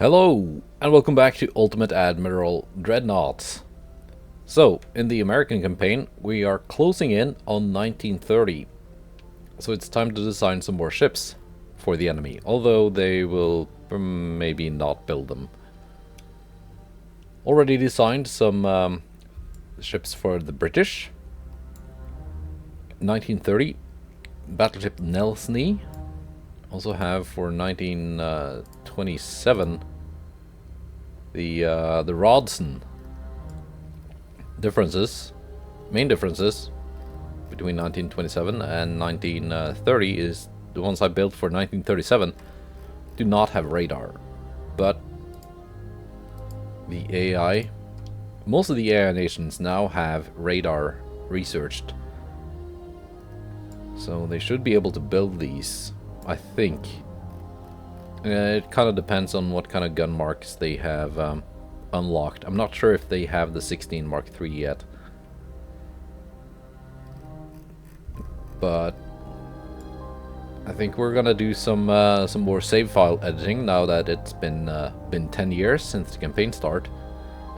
Hello, and welcome back to Ultimate Admiral Dreadnoughts. So, in the American campaign, we are closing in on 1930. So it's time to design some more ships for the enemy, although they will maybe not build them. Already designed some ships for the British. 1930, battleship Nelson. Also have for 1927 the Rodson. Main differences between 1927 and 1930 is the ones I built for 1937 do not have radar, but the AI, most of the AI nations now have radar researched, so they should be able to build these, I think. It kind of depends on what kind of gun marks they have unlocked. I'm not sure if they have the 16 Mark III yet, but I think we're gonna do some more save file editing now that it's been 10 years since the campaign start,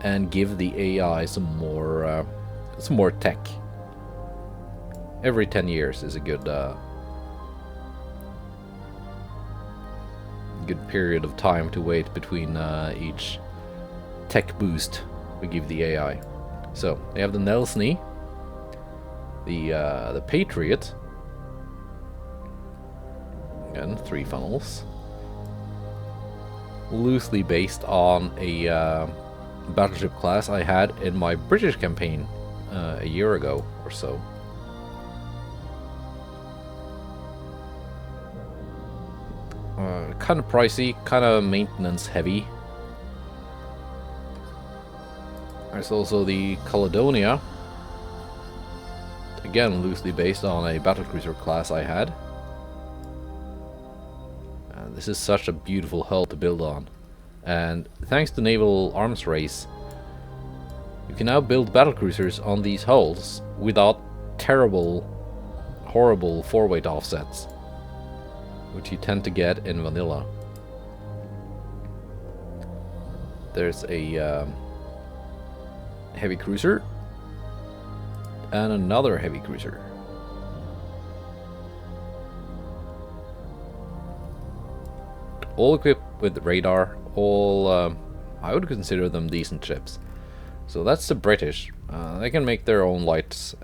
and give the AI some more tech. Every 10 years is a good period of time to wait between each tech boost we give the AI. So they have the Nelson, the Patriot, again 3 funnels, loosely based on a battleship class I had in my British campaign a year ago or so. Kind of pricey, kind of maintenance heavy. There's also the Caledonia, again loosely based on a battlecruiser class I had. This is such a beautiful hull to build on, and thanks to Naval Arms Race, you can now build battlecruisers on these hulls without terrible, horrible 4-weight offsets, which you tend to get in vanilla. There's a heavy cruiser and another heavy cruiser. All equipped with radar, all I would consider them decent ships. So that's the British. They can make their own light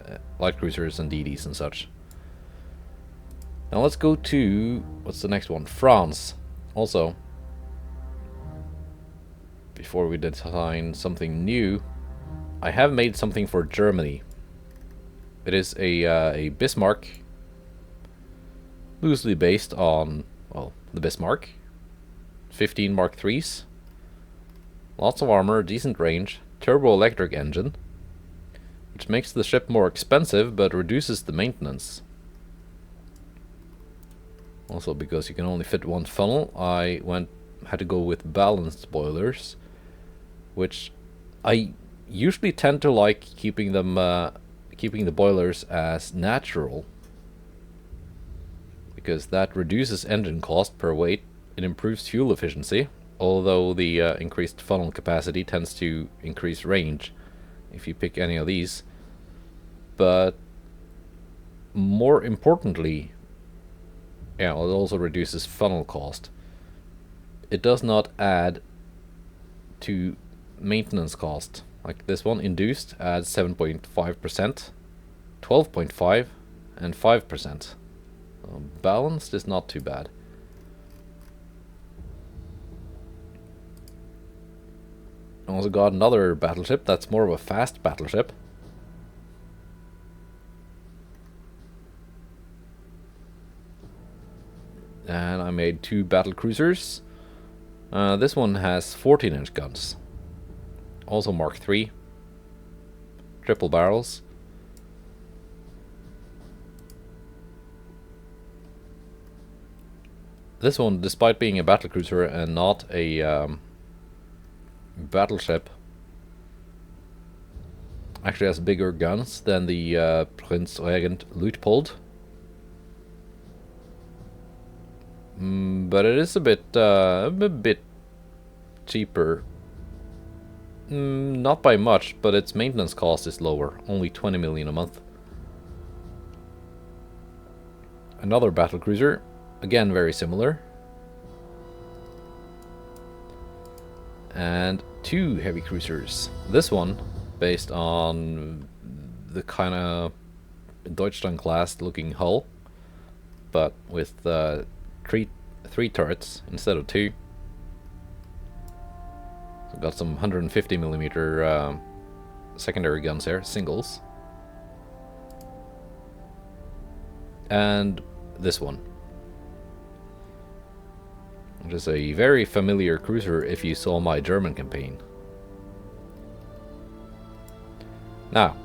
cruisers and DDs and such. Now let's go to, what's the next one? France. Also, before we design something new, I have made something for Germany. It is a Bismarck, loosely based on, well, the Bismarck. 15 Mark IIIs. Lots of armor, decent range, turbo-electric engine, which makes the ship more expensive but reduces the maintenance. Also, because you can only fit one funnel, I had to go with balanced boilers, which I usually tend to like keeping the boilers as natural, because that reduces engine cost per weight. It improves fuel efficiency, although the increased funnel capacity tends to increase range if you pick any of these. But more importantly, yeah, it also reduces funnel cost. It does not add to maintenance cost. Like this one, induced, adds 7.5%, 12.5%, and 5%. So balanced is not too bad. I also got another battleship that's more of a fast battleship. And I made 2 battle cruisers. This one has 14-inch guns. Also Mark III. Triple barrels. This one, despite being a battle cruiser and not a battleship, actually has bigger guns than the Prince Regent Luitpold. But it is a bit cheaper. Not by much, but its maintenance cost is lower, only 20 million a month. Another battlecruiser, again very similar. And 2 heavy cruisers. This one, based on the kind of Deutschland class looking hull, but with 3 turrets instead of 2. So got some 150mm secondary guns here, singles. And this one, which is a very familiar cruiser if you saw my German campaign. Now,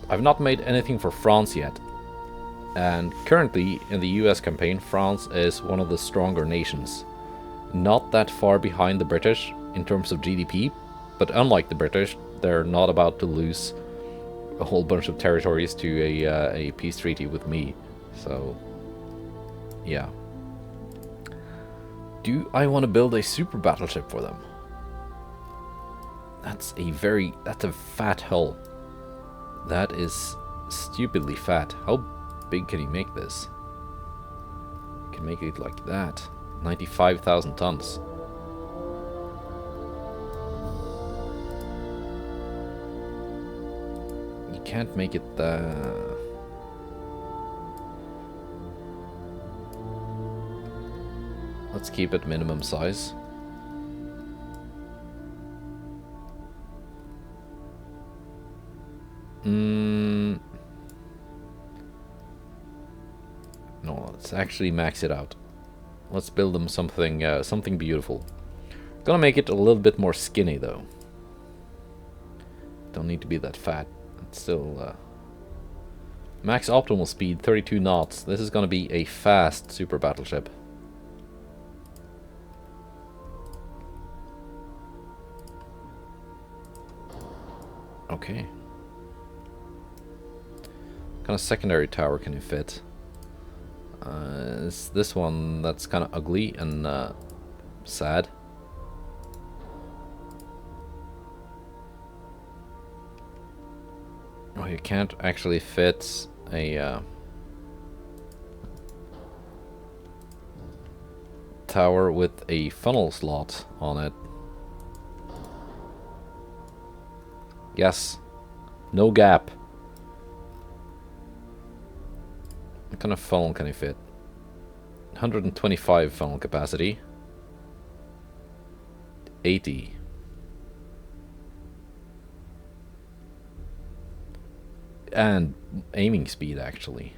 I've not made anything for France yet, and currently in the US campaign, France is one of the stronger nations. Not that far behind the British in terms of GDP, but unlike the British, they're not about to lose a whole bunch of territories to a peace treaty with me. So, yeah. Do I want to build a super battleship for them? That's a fat hull. That is stupidly fat. How big can you make this? You can make it like that. 95,000 tons. You can't make it let's keep it minimum size. No, let's actually max it out. Let's build them something beautiful. Gonna make it a little bit more skinny though. Don't need to be that fat. It's still max optimal speed 32 knots. This is gonna be a fast super battleship. Okay. What kind of secondary tower can you fit? Is this one that's kind of ugly and sad. Oh, you can't actually fit a tower with a funnel slot on it. Yes. No gap. What kind of funnel can you fit? 125 funnel capacity. 80. And aiming speed actually.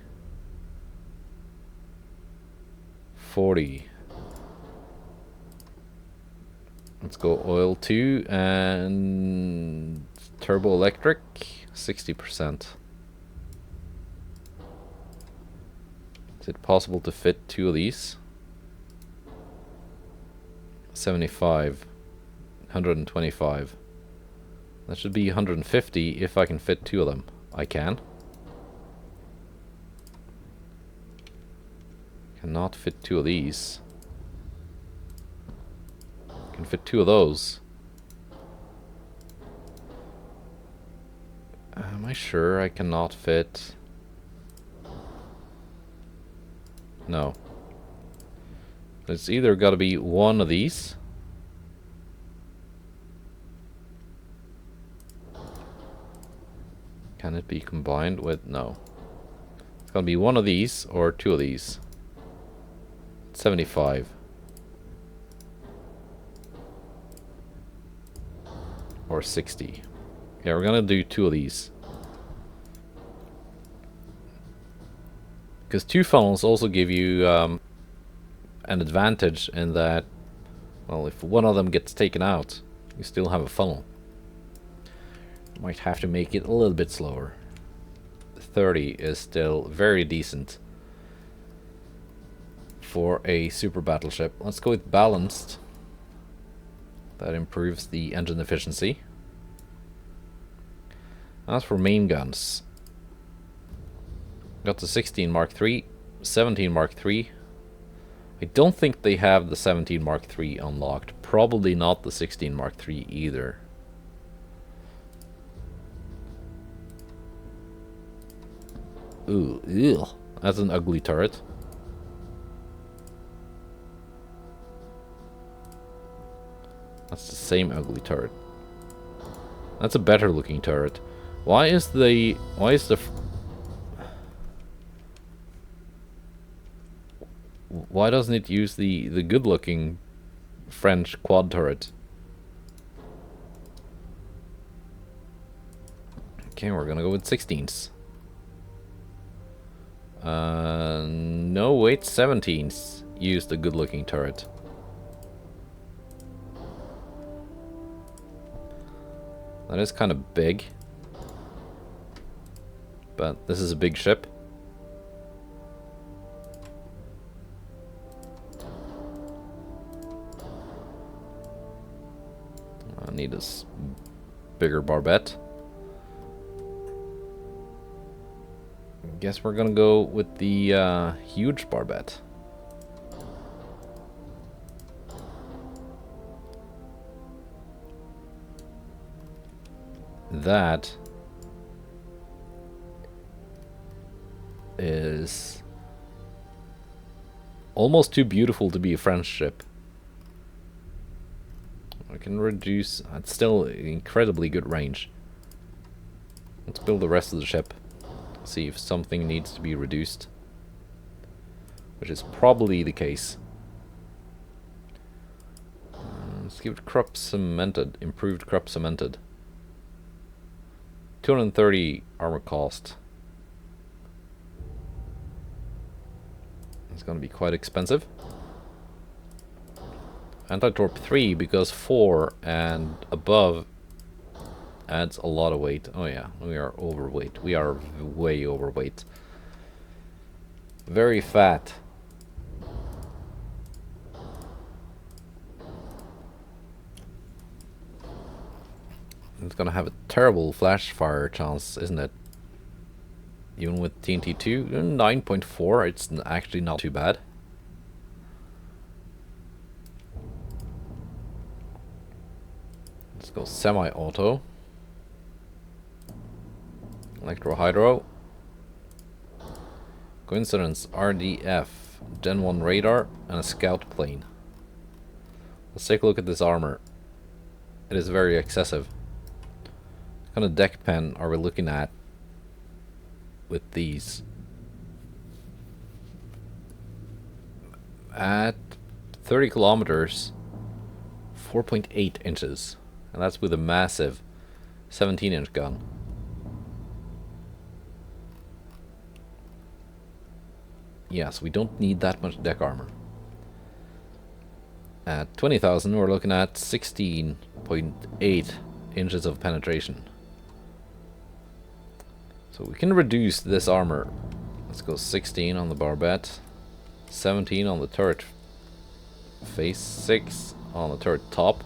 40. Let's go oil 2 and turbo electric 60%. Is it possible to fit 2 of these? 75. 125. That should be 150 if I can fit 2 of them. I can. Cannot fit 2 of these. Can fit 2 of those. Am I sure I cannot fit? No. It's either got to be 1 of these. Can it be combined with? No. It's gonna be 1 of these or 2 of these. 75. Or 60. Yeah, we're gonna do 2 of these. Because 2 funnels also give you an advantage in that, well, if 1 of them gets taken out, you still have a funnel. Might have to make it a little bit slower. 30 is still very decent for a super battleship. Let's go with balanced. That improves the engine efficiency. As for main guns, got the 16 Mark III, 17 Mark III, I don't think they have the 17 Mark III unlocked. Probably not the 16 Mark III either. Ooh, ew. That's an ugly turret. That's the same ugly turret. That's a better looking turret. Why doesn't it use the good looking French quad turret? Okay, we're gonna go with 16s. No, wait, 17s use the good looking turret. That is kind of big. But this is a big ship. I need a bigger barbette. Guess we're gonna go with the huge barbette. That is almost too beautiful to be a French ship. I can reduce. It's still incredibly good range. Let's build the rest of the ship. See if something needs to be reduced, which is probably the case. Let's give it Krupp cemented, improved Krupp cemented. 230 armor cost. It's going to be quite expensive. Anti-torp 3 because 4 and above adds a lot of weight. Oh yeah, we are overweight. We are way overweight. Very fat. It's gonna have a terrible flash fire chance, isn't it? Even with TNT2, 9.4, it's actually not too bad. Let's go semi-auto. Electro-hydro. Coincidence, RDF, Gen 1 radar, and a scout plane. Let's take a look at this armor. It is very excessive. What kind of deck pen are we looking at with these? At 30 kilometers, 4.8 inches. And that's with a massive 17-inch gun. Yes, we don't need that much deck armor. At 20,000, we're looking at 16.8 inches of penetration. So we can reduce this armor. Let's go 16 on the barbette, 17 on the turret face, 6 on the turret top.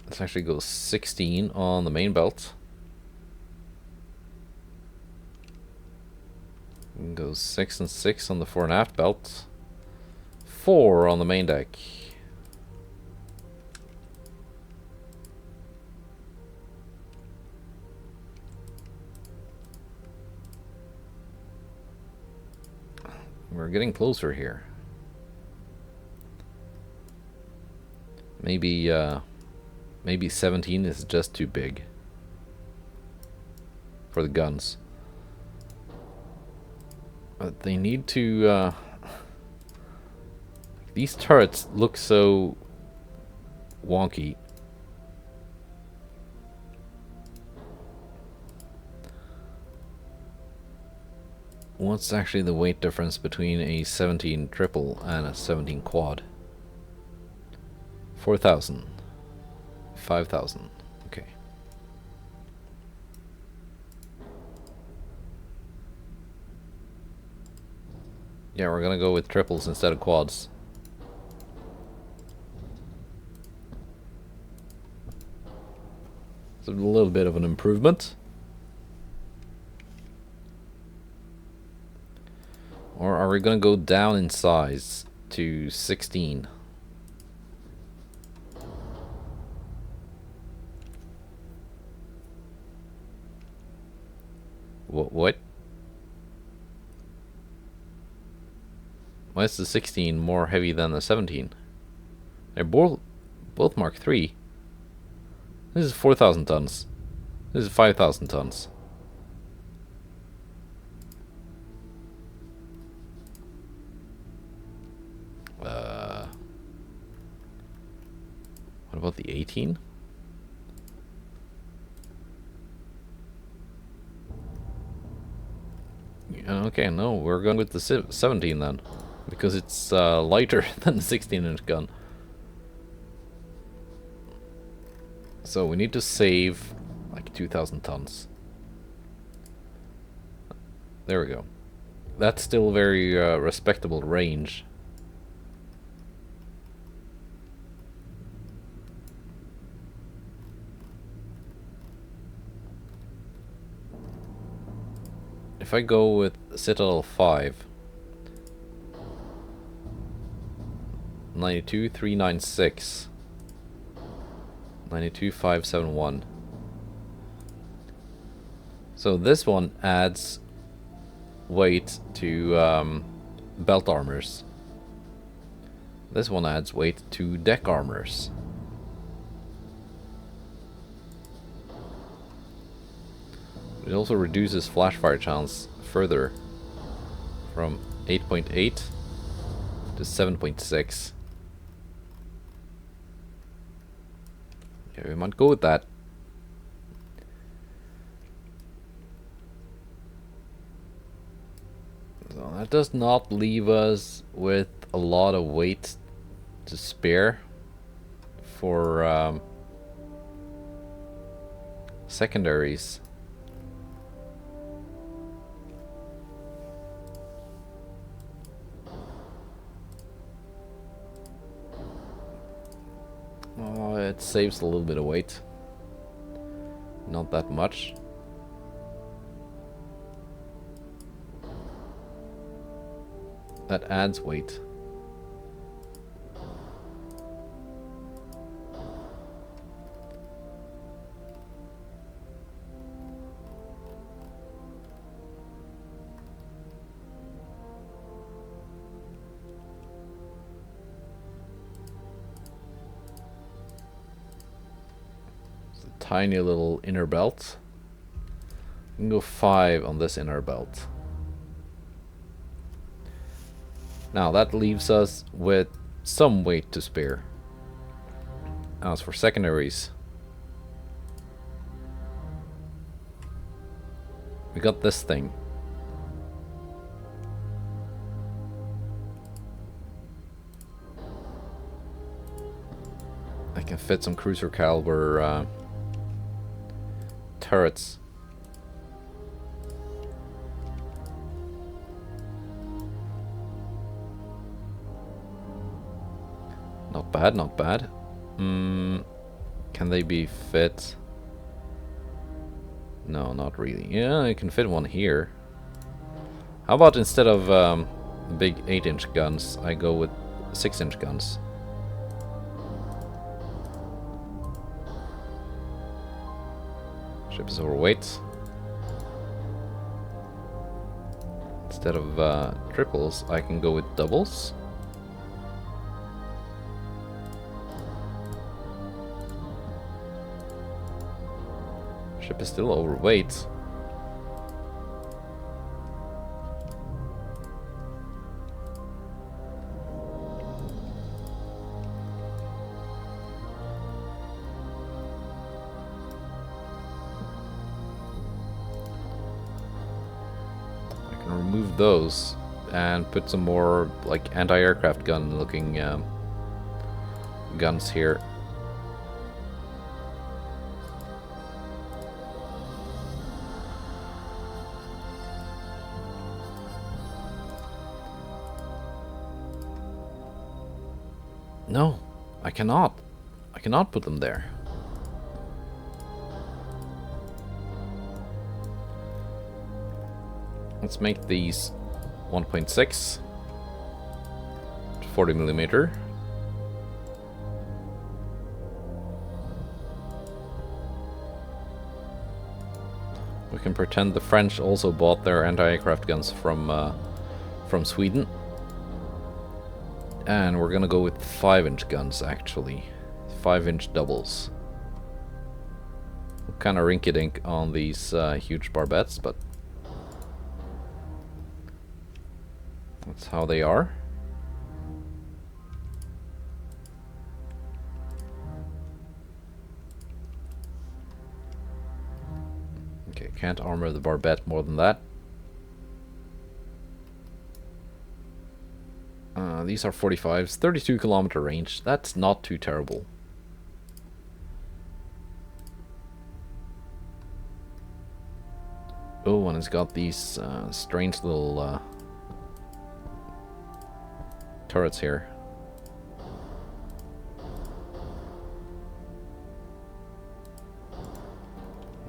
Let's actually go 16 on the main belt. We can go 6 and 6 on the fore and aft belt. 4 on the main deck. We're getting closer here. Maybe 17 is just too big for the guns. But they need to... these turrets look so wonky. What's actually the weight difference between a 17 triple and a 17 quad? 4,000. 5,000. Okay. Yeah, we're gonna go with triples instead of quads. It's a little bit of an improvement. Or are we gonna go down in size to 16? What? Why is the 16 more heavy than the 17? They're both Mark 3. This is 4,000 tons. This is 5,000 tons. What about the 18? Okay, no, we're going with the 17 then. Because it's lighter than the 16-inch gun. So we need to save like 2,000 tons. There we go. That's still very respectable range. If I go with Citadel 5, 92,396, 92,571. So this one adds weight to belt armors. This one adds weight to deck armors. It also reduces flash fire chance further from 8.8 to 7.6. Yeah, we might go with that. So that does not leave us with a lot of weight to spare for secondaries. Oh, it saves a little bit of weight. Not that much. That adds weight. Tiny little inner belt. You can go 5 on this inner belt. Now that leaves us with some weight to spare. As for secondaries, we got this thing. I can fit some cruiser caliber turrets. Not bad, not bad. Can they be fit? No, not really. Yeah, I can fit one here. How about instead of big 8-inch guns, I go with 6-inch guns? Ship is overweight. Instead of triples, I can go with doubles. Ship is still overweight. Remove those and put some more like anti-aircraft gun looking guns here. No, I cannot. I cannot put them there. Let's make these 1.6 40mm. We can pretend the French also bought their anti-aircraft guns from Sweden. And we're gonna go with 5-inch guns, actually. 5-inch doubles. Kind of rinky-dink on these huge barbettes, but that's how they are. Okay, can't armor the barbette more than that. These are 45s, 32-kilometer range. That's not too terrible. Oh, and it's got these strange little turrets here.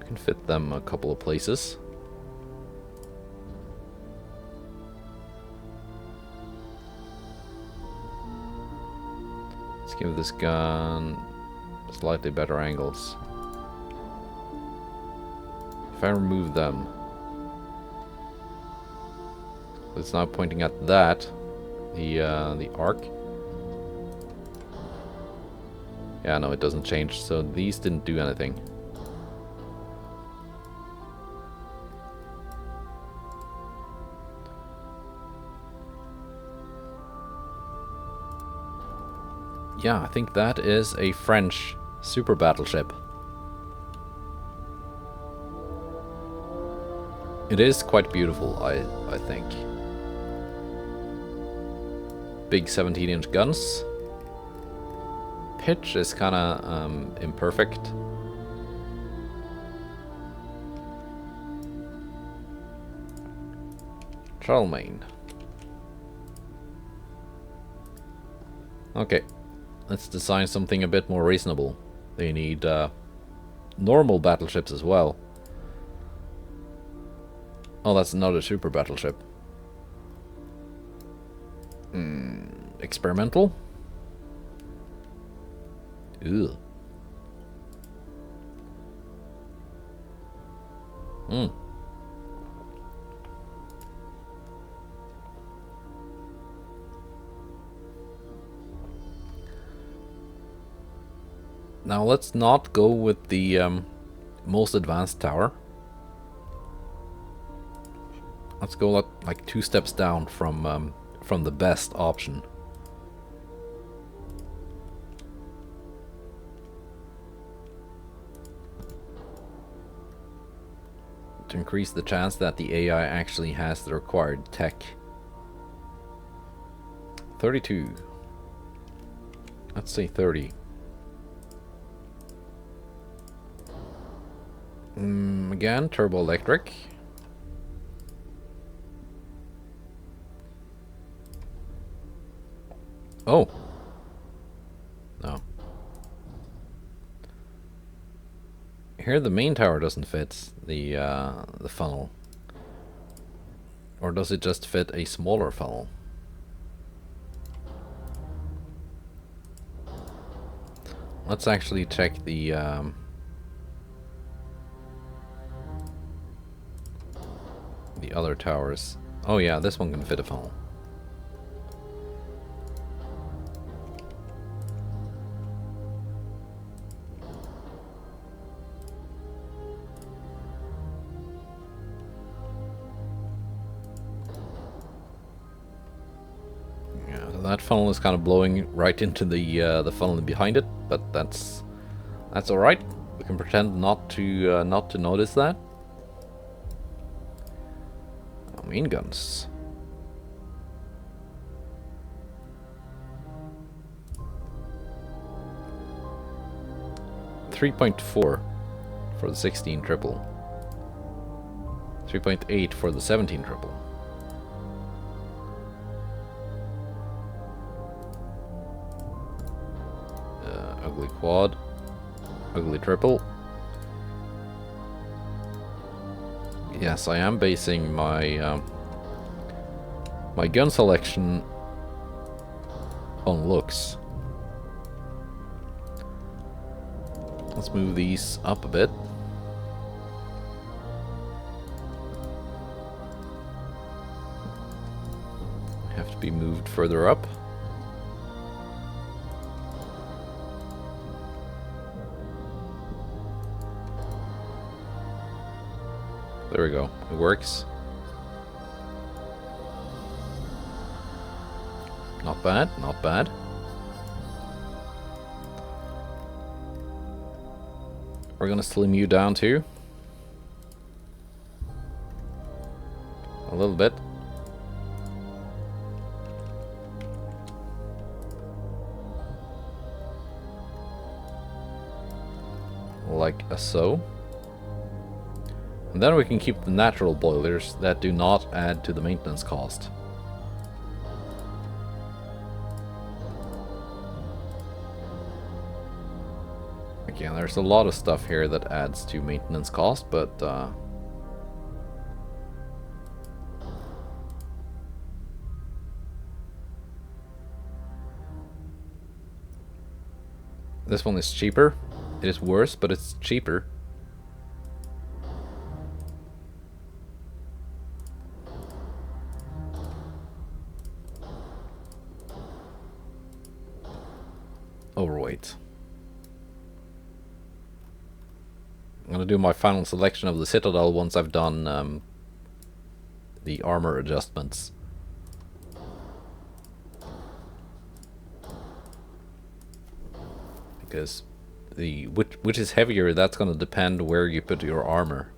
We can fit them a couple of places. Let's give this gun slightly better angles. If I remove them, it's now pointing at that, the arc. Yeah, no, it doesn't change. So these didn't do anything. Yeah, I think that is a French super battleship. It is quite beautiful, I think. Big 17-inch guns. Pitch is kinda imperfect. Charlemagne. Okay, let's design something a bit more reasonable. They need normal battleships as well. Oh, that's another super battleship. Experimental? Ugh. Now let's not go with the most advanced tower. Let's go like 2 steps down from the best option. To increase the chance that the AI actually has the required tech. 32. Let's say 30. Again, turbo electric. Oh. No. Here the main tower doesn't fit the funnel. Or does it just fit a smaller funnel? Let's actually check the other towers. Oh yeah, this one can fit a funnel. Yeah, so that funnel is kind of blowing right into the funnel behind it, but that's all right. We can pretend not to notice that. Main guns. .4 for the 16 triple. 3.8 for the 17 triple. Ugly quad. Ugly triple. Yes, I am basing my my gun selection on looks. Let's move these up a bit. Have to be moved further up. There we go. It works. Not bad, not bad. We're gonna slim you down too. A little bit. Like so. And then we can keep the natural boilers that do not add to the maintenance cost. Again, there's a lot of stuff here that adds to maintenance cost, but this one is cheaper. It is worse, but it's cheaper. Overweight. I'm gonna do my final selection of the Citadel once I've done the armor adjustments. Because which is heavier, that's gonna depend where you put your armor.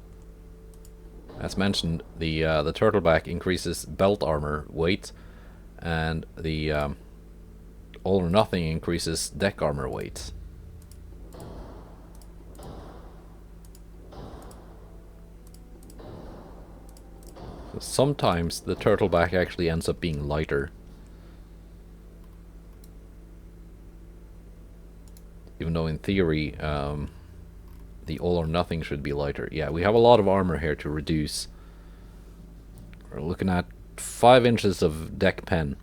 As mentioned, the turtleback increases belt armor weight, and the all or nothing increases deck armor weight. So sometimes the turtleback actually ends up being lighter. Even though in theory, the all or nothing should be lighter. Yeah, we have a lot of armor here to reduce. We're looking at 5 inches of deck pen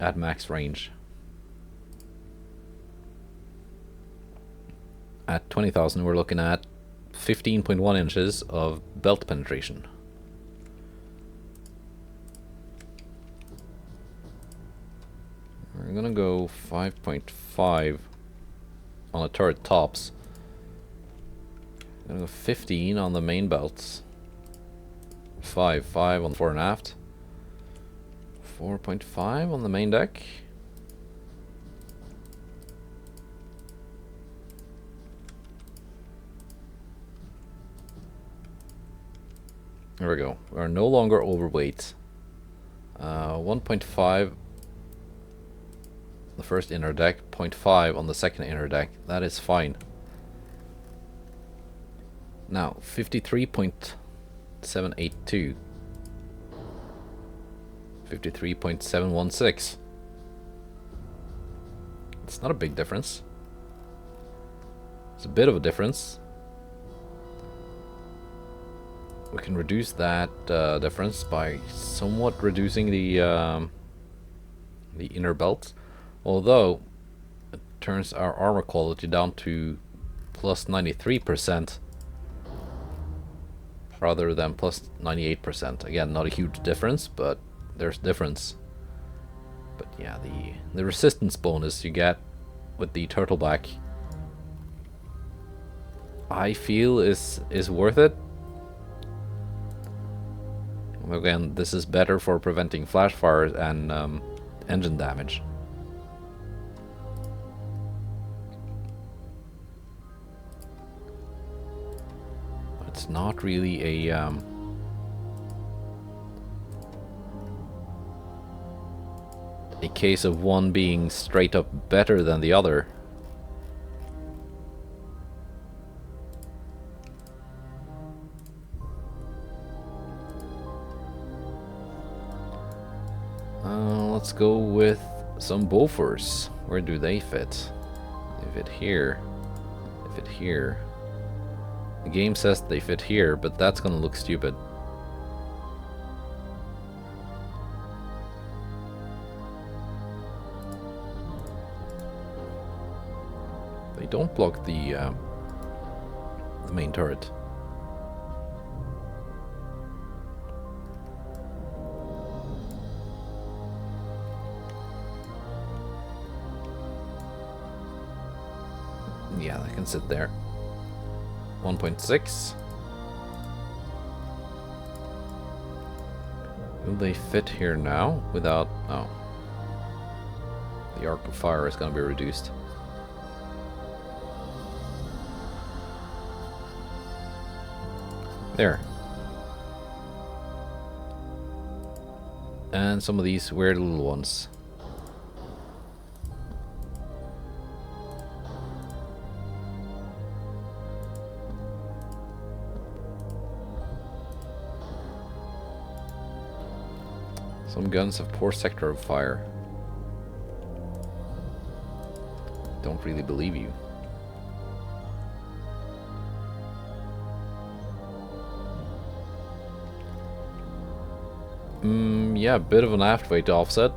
at max range. At 20,000 we're looking at 15.1 inches of belt penetration. We're gonna go 5.5 on the turret tops. I'm gonna go 15 on the main belts. 5 on the fore and aft. 4.5 on the main deck. There we go. We're no longer overweight. 1.5 the first inner deck, 0.5 on the second inner deck. That is fine. Now 53.782. 53.716. It's not a big difference. It's a bit of a difference. We can reduce that difference by somewhat reducing the inner belts, although it turns our armor quality down to plus 93% rather than plus 98%. Again, not a huge difference, but there's difference. But yeah, the resistance bonus you get with the turtleback, I feel is worth it. Again, this is better for preventing flash fires and engine damage. It's not really a case of one being straight up better than the other. Let's go with some Bofors. Where do they fit? They fit here. They fit here. The game says they fit here, but that's gonna look stupid. They don't block the main turret. Yeah, they can sit there. 1.6. Will they fit here now without... Oh. The arc of fire is going to be reduced. There. And some of these weird little ones. Some guns have poor sector of fire. Don't really believe you. Yeah, a bit of an aft weight offset,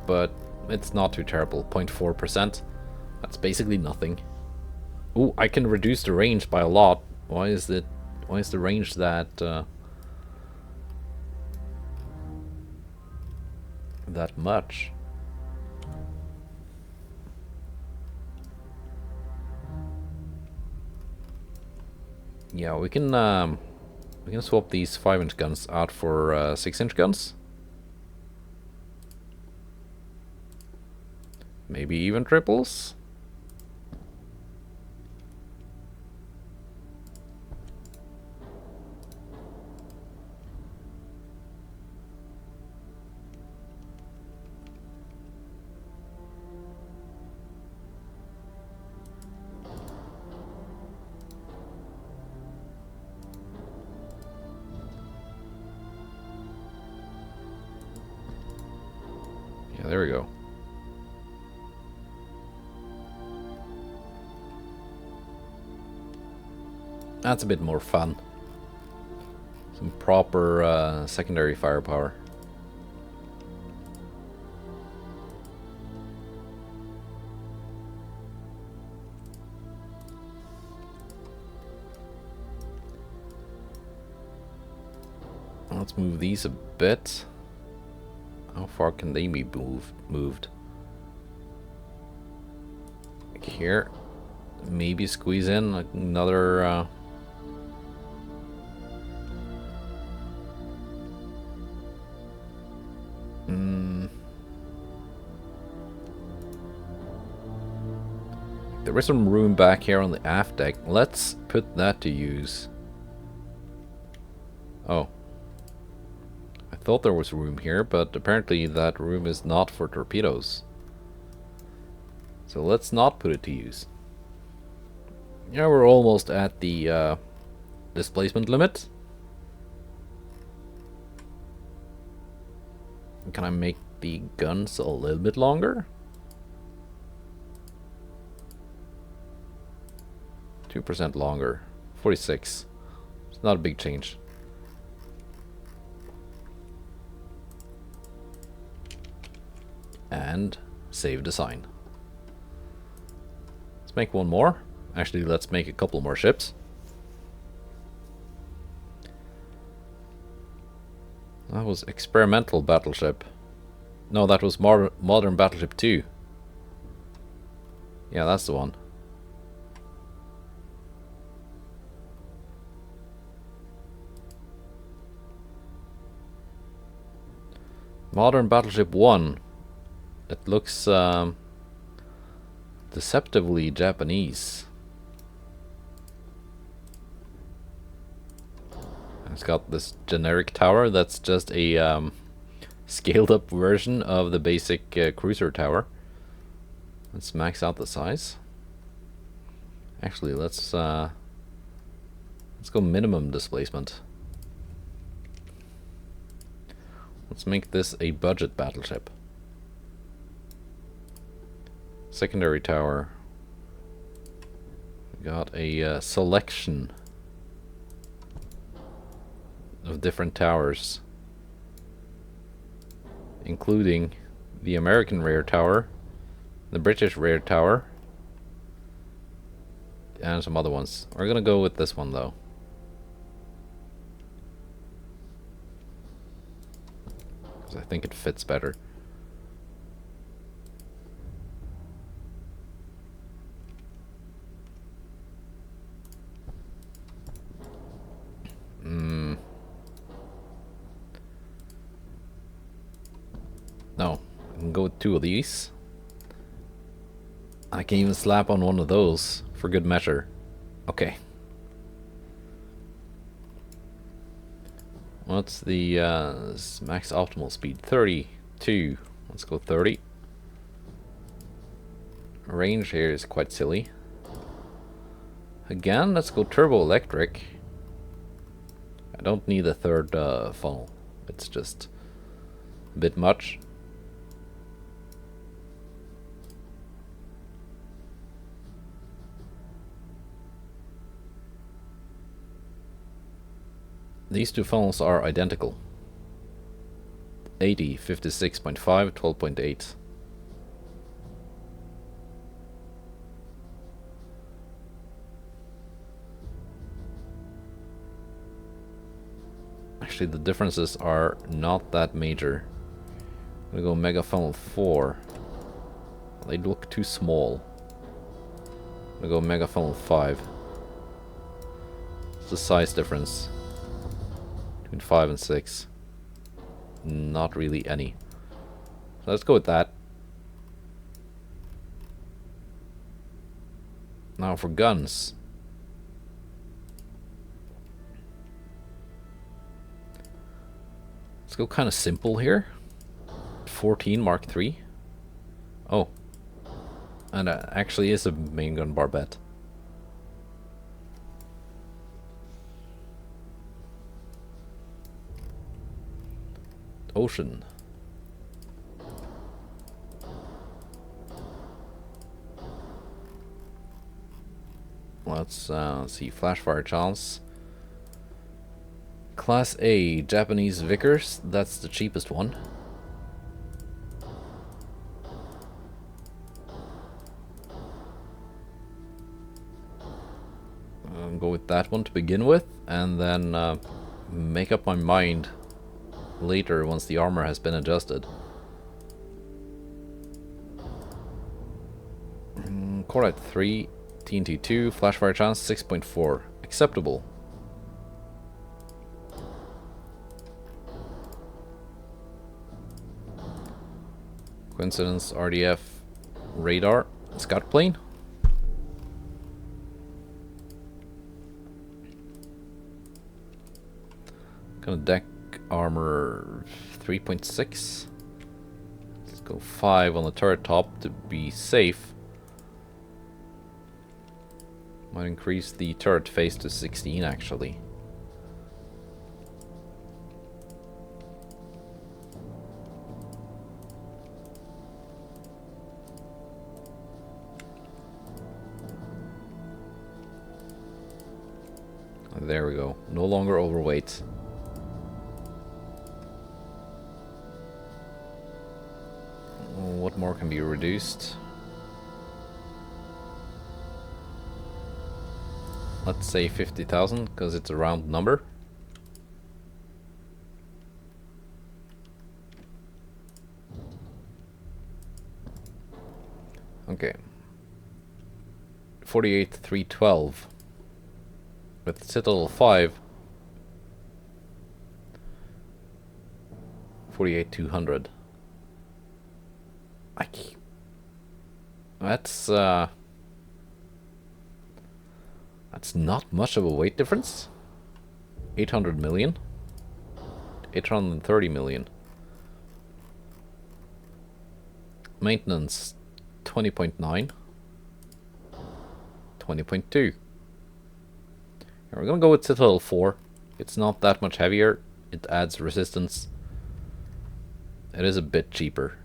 but it's not too terrible. 0.4%. That's basically nothing. Ooh, I can reduce the range by a lot. Why is the range that that much? Yeah, we can swap these 5-inch guns out for 6-inch guns. Maybe even triples. Yeah, there we go. That's a bit more fun. Some proper secondary firepower. Let's move these a bit. How far can they be moved? Like here. Maybe squeeze in like another... There is some room back here on the aft deck. Let's put that to use. Oh. I thought there was room here, but apparently that room is not for torpedoes. So let's not put it to use. Yeah, we're almost at the displacement limit. Can I make the guns a little bit longer? 2% longer. 46. It's not a big change. And save design. Let's make one more. Actually, let's make a couple more ships. That was experimental battleship. No, that was modern battleship 2. Yeah, that's the one. Modern battleship 1. It looks deceptively Japanese. It's got this generic tower that's just a scaled up version of the basic cruiser tower. Let's max out the size. Actually, let's go minimum displacement. Let's make this a budget battleship. Secondary tower. We got a selection of different towers, including the American rear tower, the British rear tower, and some other ones. We're gonna go with this one though. Because I think it fits better. No, I can go with 2 of these. I can even slap on one of those for good measure. Okay. What's the max optimal speed? 32. Let's go 30. Range here is quite silly. Again, let's go turbo electric. I don't need a third funnel. It's just a bit much. These 2 funnels are identical. 80, 56.5, 12.8. Actually, the differences are not that major. I'm gonna go Mega Funnel 4. They look too small. I'm gonna go Mega Funnel 5. It's the size difference between 5 and 6. Not really any. So let's go with that. Now for guns. Let's go kind of simple here. 14 Mark III. Oh. And it actually is a main gun barbette. Ocean. Let's see. Flashfire chance. Class A, Japanese Vickers. That's the cheapest one. I'll go with that one to begin with, and then make up my mind later once the armor has been adjusted. Cordite 3, TNT 2, Flashfire chance 6.4. Acceptable. Coincidence, RDF, radar, scout plane. Gonna deck armor 3.6. Let's go 5 on the turret top to be safe. Might increase the turret face to 16 actually. There we go. No longer overweight. What more can be reduced? Let's say 50,000 because it's a round number. Okay. 48,312 with Citadel 5. 48,200. That's not much of a weight difference. 800 million. 830 million. Maintenance 20.9. 20.2. We're gonna go with Citadel 4. It's not that much heavier. It adds resistance. It is a bit cheaper.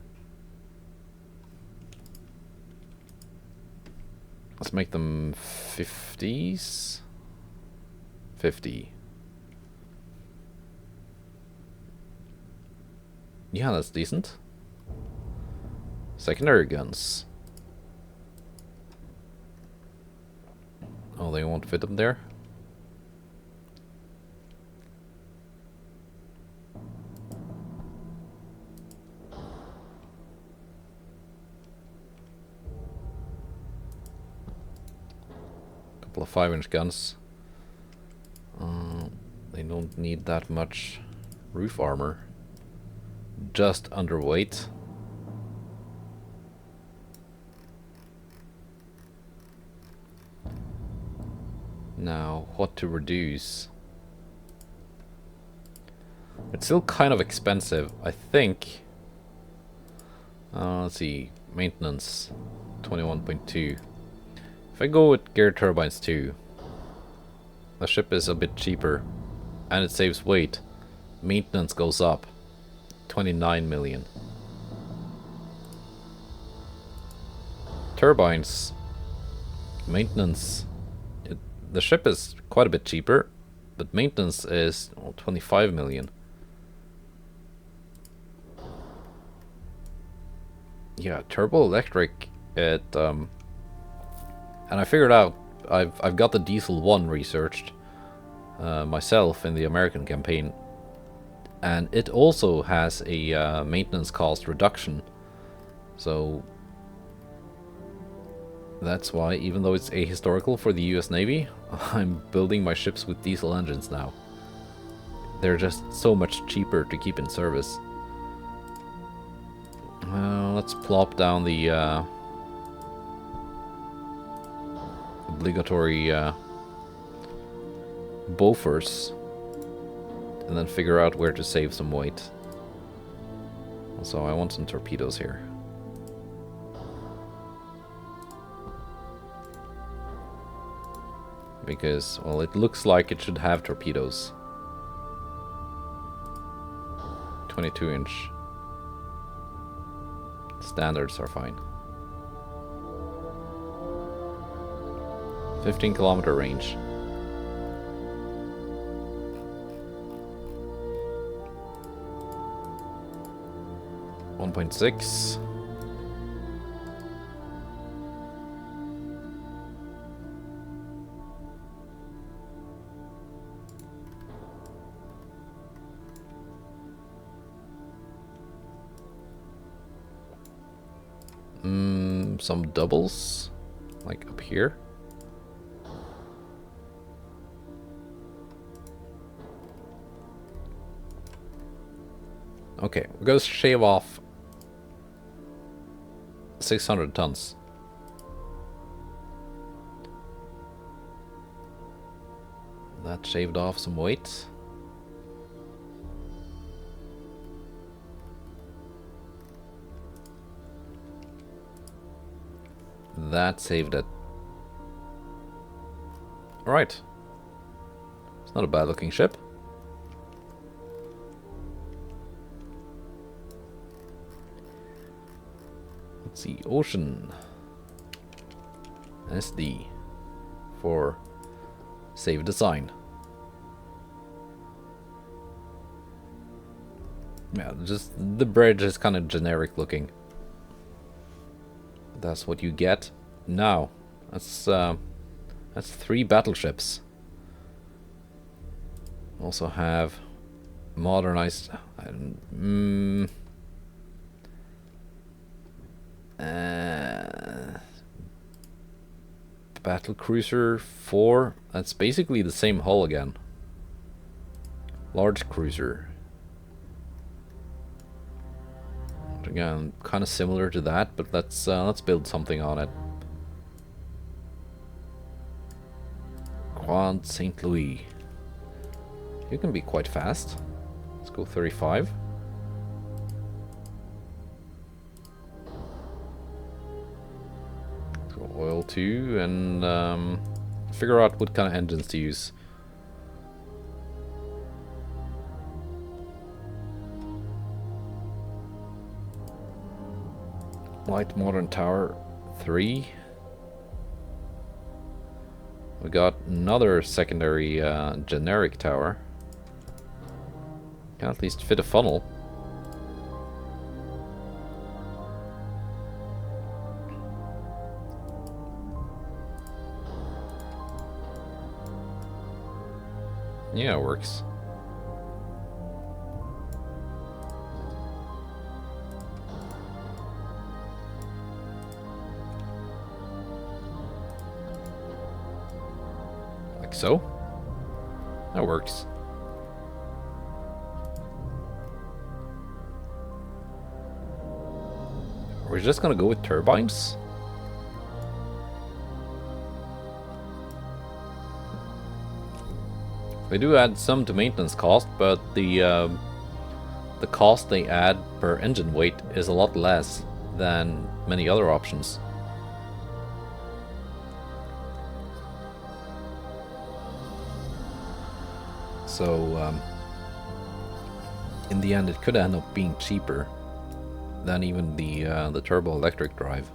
Let's make them 50s. 50. Yeah, that's decent. Secondary guns. Oh, they won't fit them there? Couple of 5-inch guns. They don't need that much roof armor. Just underweight. Now, what to reduce? It's still kind of expensive, I think. Let's see, maintenance, 21.2. If I go with gear turbines too, the ship is a bit cheaper, and it saves weight. Maintenance goes up, 29 million. Turbines, maintenance. The ship is quite a bit cheaper, but maintenance is 25 million. Yeah, turbo electric. It and I figured out I've got the diesel 1 researched myself in the American campaign, and it also has a maintenance cost reduction. So that's why, even though it's ahistorical for the US Navy, I'm building my ships with diesel engines now. They're just so much cheaper to keep in service. Let's plop down the obligatory Bofors and then figure out where to save some weight. Also, I want some torpedoes here. Because, well, it looks like it should have torpedoes. 22-inch. Standards are fine. 15-kilometer range. .6. Some doubles, like up here. Okay, we're gonna shave off 600 tons. That shaved off some weight. That saved it. Alright. It's not a bad looking ship. Let's see, Ocean. SD for save design. Yeah, just the bridge is kind of generic looking. That's what you get. Now, that's 3 battleships. Also have modernized battle cruiser 4. That's basically the same hull again. Large cruiser. Again, kind of similar to that, but let's build something on it. Quad St. Louis. You can be quite fast. Let's go 35. Let's go oil 2 and figure out what kind of engines to use. Light modern tower 3. We got another secondary generic tower. Can at least fit a funnel. Yeah, it works. Like so. That works. We're just gonna go with turbines? They do add some to maintenance cost, but the cost they add per engine weight is a lot less than many other options. So in the end, it could end up being cheaper than even the turbo electric drive.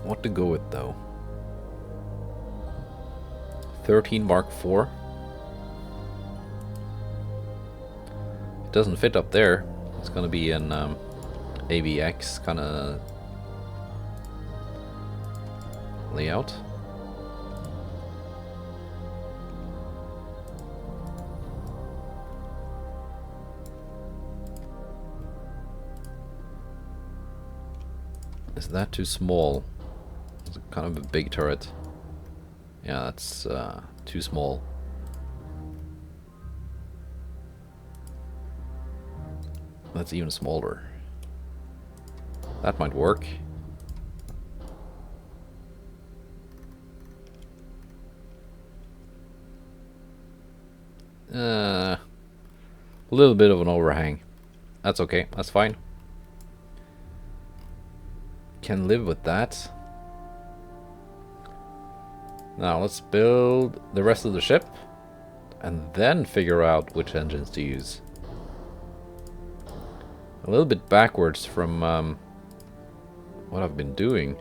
What to go with though? 13 Mark IV. It doesn't fit up there. It's gonna be an AVX kind of layout. Is that too small? It's kind of a big turret. Yeah, that's too small. That's even smaller. That might work. A little bit of an overhang. That's okay, that's fine. Can live with that. Now let's build the rest of the ship and then figure out which engines to use. A little bit backwards from what I've been doing.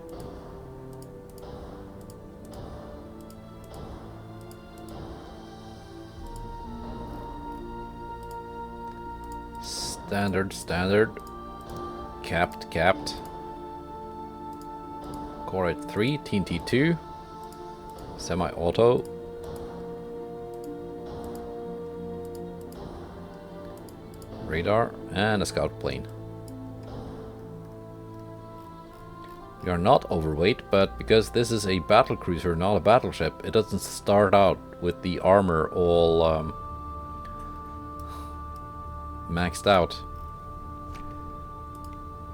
Standard. Capped. Core at 3, TNT 2. Semi-auto. Radar and a scout plane. We are not overweight, but because this is a battle cruiser, not a battleship, it doesn't start out with the armor all maxed out.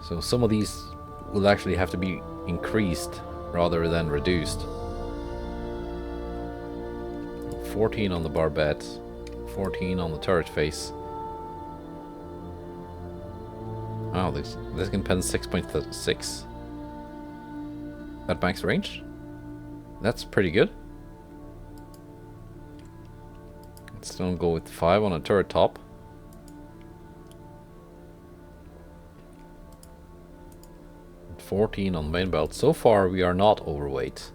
So some of these will actually have to be increased rather than reduced. 14 on the barbette, 14 on the turret face. Oh, this can pen 6.6 at max range. That's pretty good. Let's don't go with 5 on a turret top. And 14 on the main belt. So far, we are not overweight.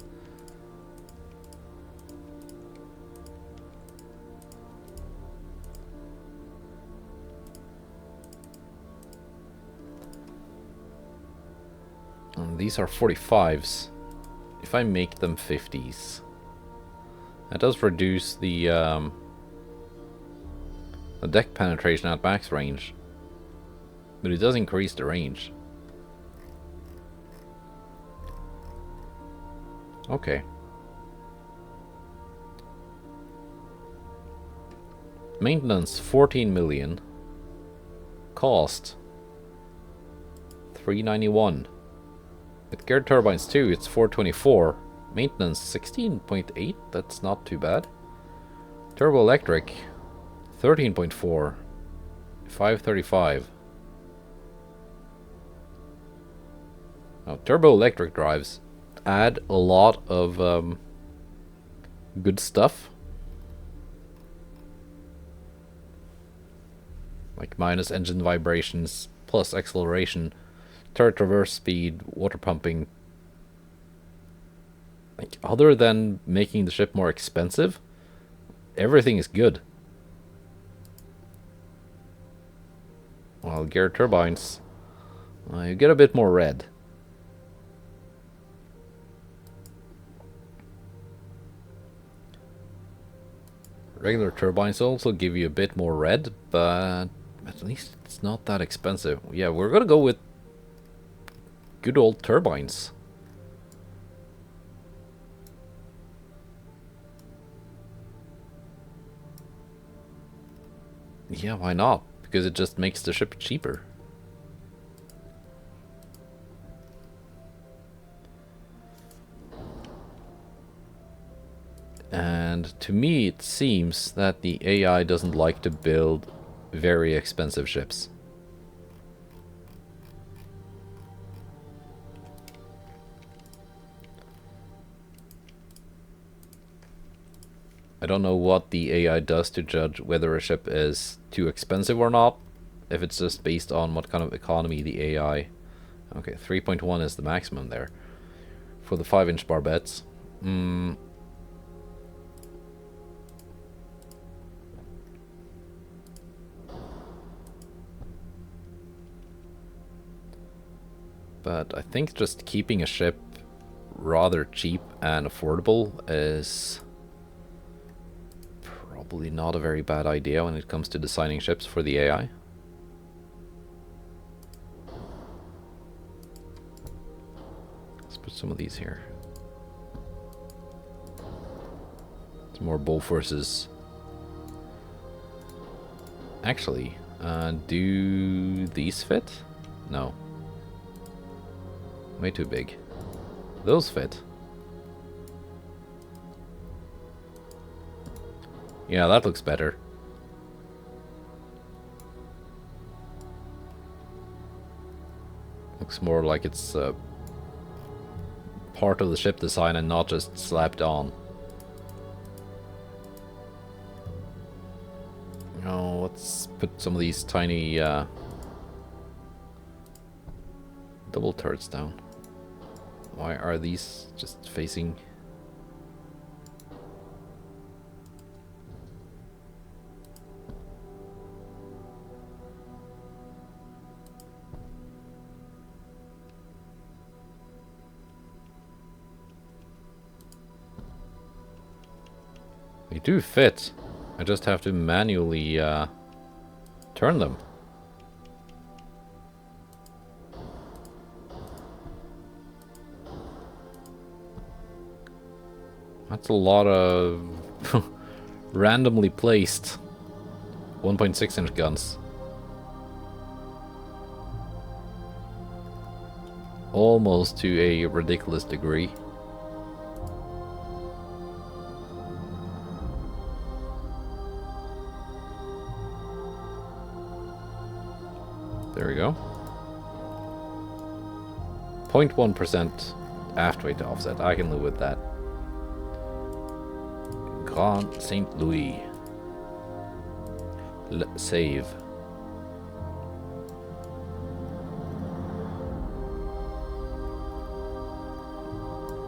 These are 45s. If I make them 50s, that does reduce the deck penetration at max range, but it does increase the range. Okay. Maintenance 14 million. Cost 391. With geared turbines too, it's 424. Maintenance 16.8, that's not too bad. Turbo electric 13.4, 535. Now turbo electric drives add a lot of good stuff. Like minus engine vibrations, plus acceleration, turret traverse speed, water pumping. Like, other than making the ship more expensive, everything is good. While geared turbines, you get a bit more red. Regular turbines also give you a bit more red, but at least it's not that expensive. Yeah, we're gonna go with good old turbines. Yeah, why not? Because it just makes the ship cheaper. And to me it seems that the AI doesn't like to build very expensive ships. I don't know what the AI does to judge whether a ship is too expensive or not. If it's just based on what kind of economy the AI... Okay, 3.1 is the maximum there. For the 5-inch barbettes. But I think just keeping a ship rather cheap and affordable is probably not a very bad idea when it comes to designing ships for the AI. Let's put some of these here. Some more Bofforces. Actually, do these fit? No. Way too big. Those fit. Yeah, that looks better. Looks more like it's part of the ship design and not just slapped on. Oh, let's put some of these tiny double turrets down. Why are these just facing? They do fit. I just have to manually turn them. That's a lot of randomly placed 1.6-inch guns. Almost to a ridiculous degree. There we go. 0.1% aft weight to offset. I can live with that. Grand St. Louis. Save.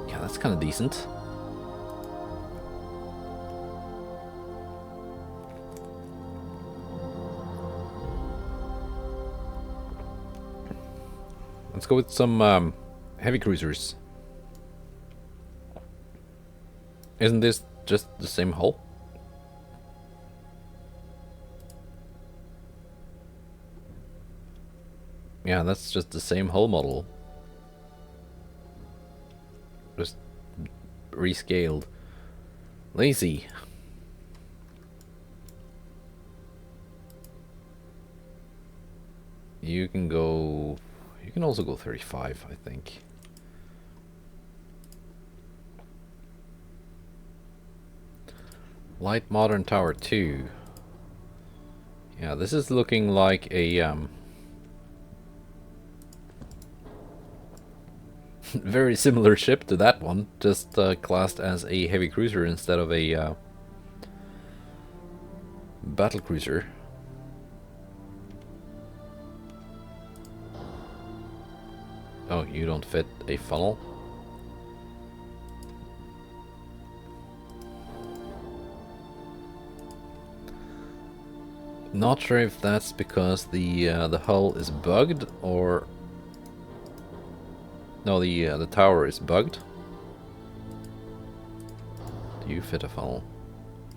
Yeah, that's kind of decent. Let's go with some heavy cruisers. Isn't this just the same hull? Yeah, that's just the same hull model. Just rescaled. Lazy. You can go... You can also go 35, I think. Light Modern Tower 2. Yeah, this is looking like a very similar ship to that one, just classed as a heavy cruiser instead of a battle cruiser. Oh, you don't fit a funnel? Not sure if that's because the hull is bugged or... No, the tower is bugged. Do you fit a funnel?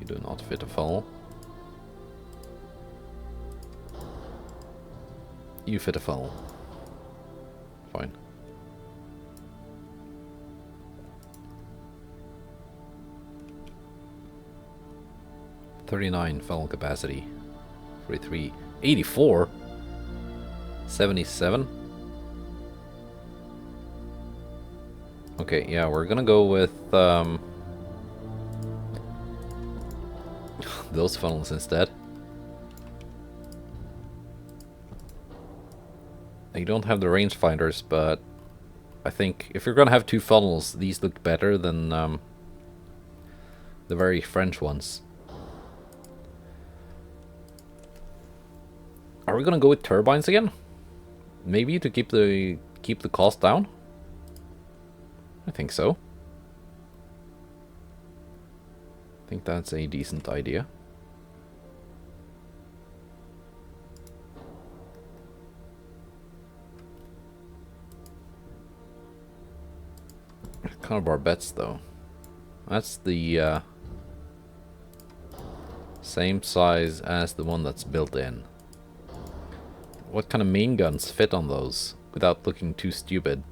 You do not fit a funnel. You fit a funnel. Fine. $39 funnel capacity. 43. 84. 77. Okay, yeah, we're gonna go with those funnels instead. You don't have the rangefinders, but I think if you're gonna have two funnels, these look better than the very French ones. Are we gonna go with turbines again? Maybe to keep the cost down? I think so. I think that's a decent idea. Kind of barbettes though. That's the same size as the one that's built in. What kind of main guns fit on those without looking too stupid?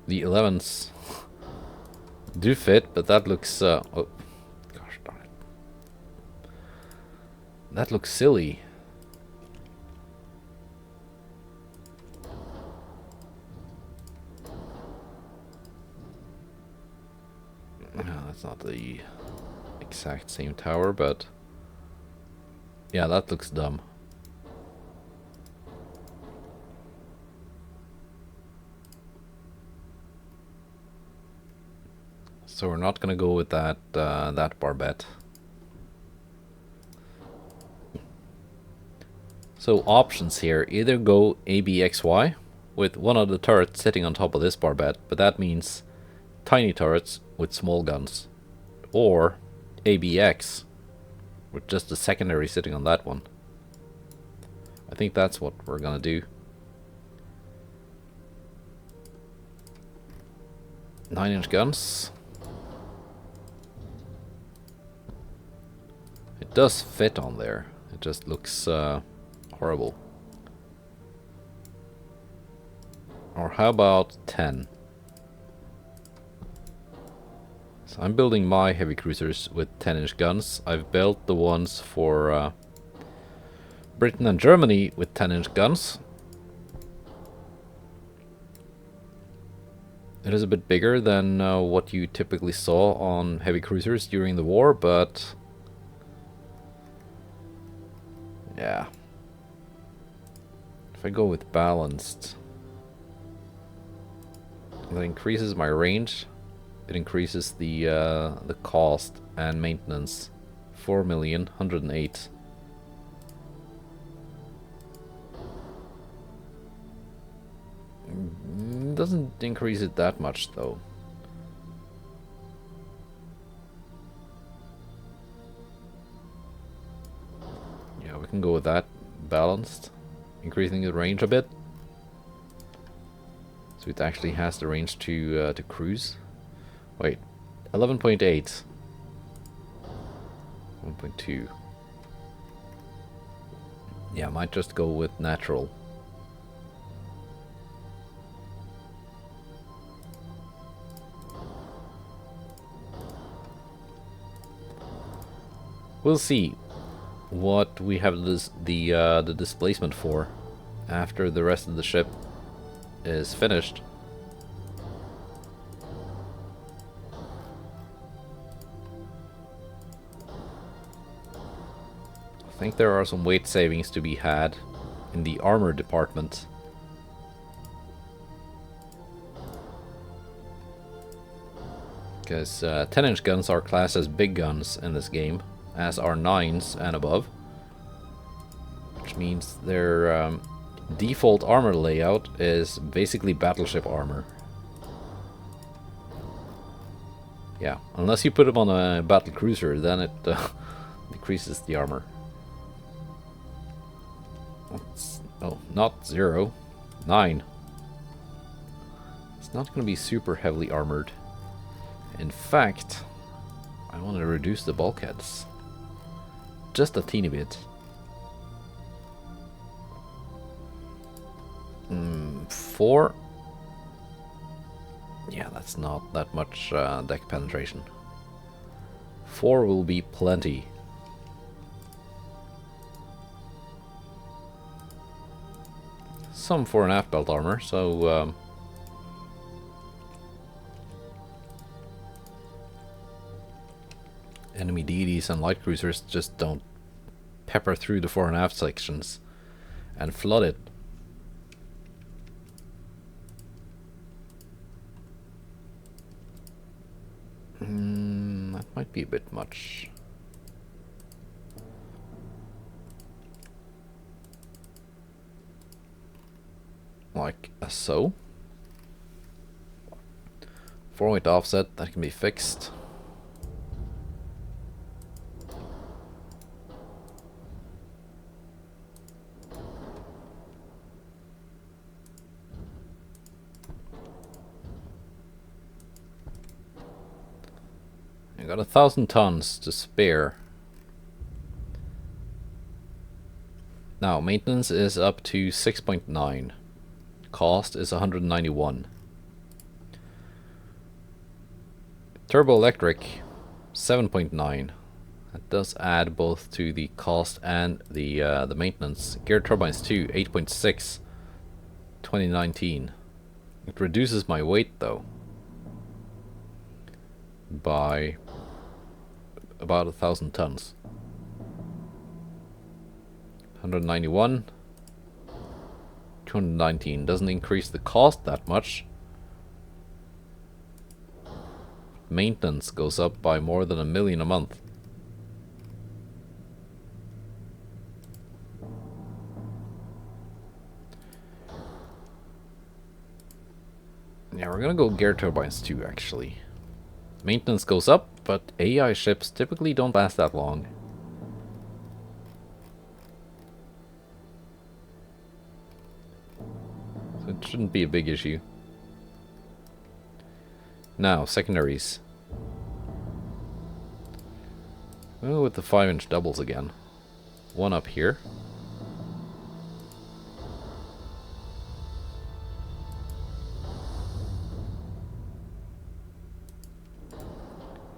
The 11s do fit, but that looks oh gosh darn it. That looks silly. No, that's not the exact same tower, but yeah, that looks dumb. So we're not gonna go with that that barbette. So options here: either go ABXY with one of the turrets sitting on top of this barbette, but that means tiny turrets with small guns, or ABX with just a secondary sitting on that one. I think that's what we're gonna do. 9-inch guns. It does fit on there. It just looks horrible. Or how about 10? So I'm building my heavy cruisers with 10-inch guns. I've built the ones for Britain and Germany with 10-inch guns. It is a bit bigger than what you typically saw on heavy cruisers during the war, but yeah. If I go with balanced, that increases my range. It increases the cost and maintenance. 4,108,000. Doesn't increase it that much though. Yeah, we can go with that. Balanced, increasing the range a bit, so it actually has the range to cruise. Wait, 11.8, 1.2. Yeah, I might just go with natural. We'll see what we have the displacement for after the rest of the ship is finished. I think there are some weight savings to be had in the armor department. Because 10-inch guns are classed as big guns in this game, as are 9s and above. Which means their default armor layout is basically battleship armor. Yeah, unless you put them on a battle cruiser, then it decreases the armor. Oh, not 0. 9. It's not going to be super heavily armored. In fact, I want to reduce the bulkheads. Just a teeny bit. 4. Yeah, that's not that much deck penetration. 4 will be plenty. Some fore and aft belt armor, so enemy deities and light cruisers just don't pepper through the fore and aft sections and flood it. That might be a bit much. Like so. 4-weight offset, that can be fixed. I got 1,000 tons to spare. Now, maintenance is up to 6.9. Cost is 191. Turbo electric, 7.9. That does add both to the cost and the maintenance. Gear turbines too, 8.6. 2019. It reduces my weight though by about 1,000 tons. 191. 219 doesn't increase the cost that much. Maintenance goes up by more than $1 million a month. Yeah, we're gonna go gear turbines too, actually. Maintenance goes up, but AI ships typically don't last that long. So it shouldn't be a big issue. Now, secondaries. Oh, with the 5-inch doubles again. One up here.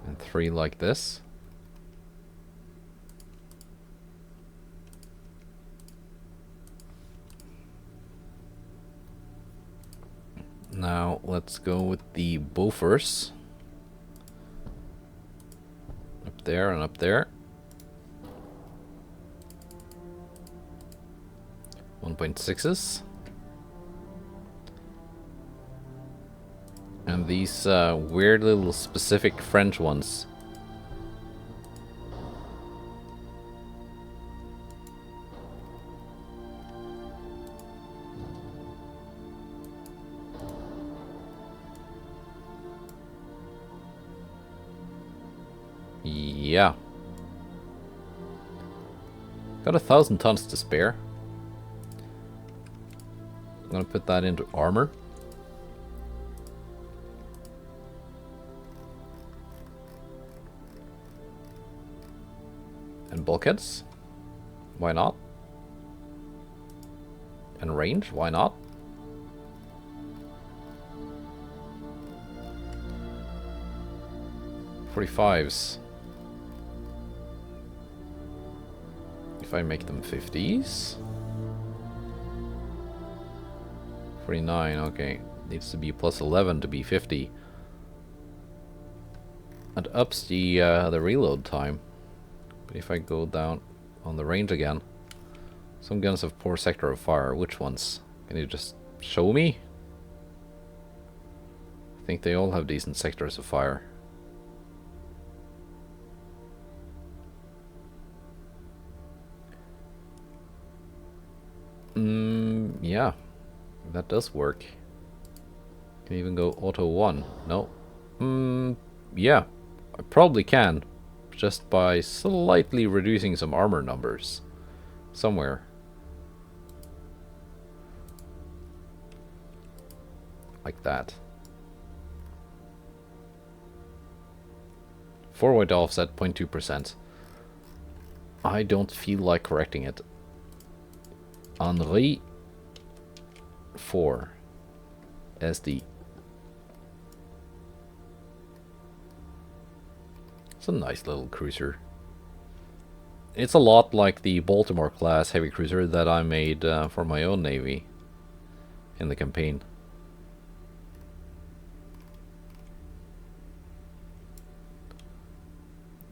And 3 like this. Now let's go with the Bofors. Up there and up there. 1.6s. And these weird little specific French ones. Yeah. Got 1,000 tons to spare. I'm gonna put that into armor. And bulkheads. Why not? And range, why not? .45s. If I make them 50s. 49, okay. Needs to be plus 11 to be 50. And ups the reload time. But if I go down on the range again, some guns have poor sector of fire. Which ones? Can you just show me? I think they all have decent sectors of fire. Yeah, that does work. Can even go auto 1. No. Yeah, I probably can. Just by slightly reducing some armor numbers. Somewhere. Like that. Forward offset 0.2%. I don't feel like correcting it. Henri 4 SD. It's a nice little cruiser. It's a lot like the Baltimore class heavy cruiser that I made for my own navy in the campaign.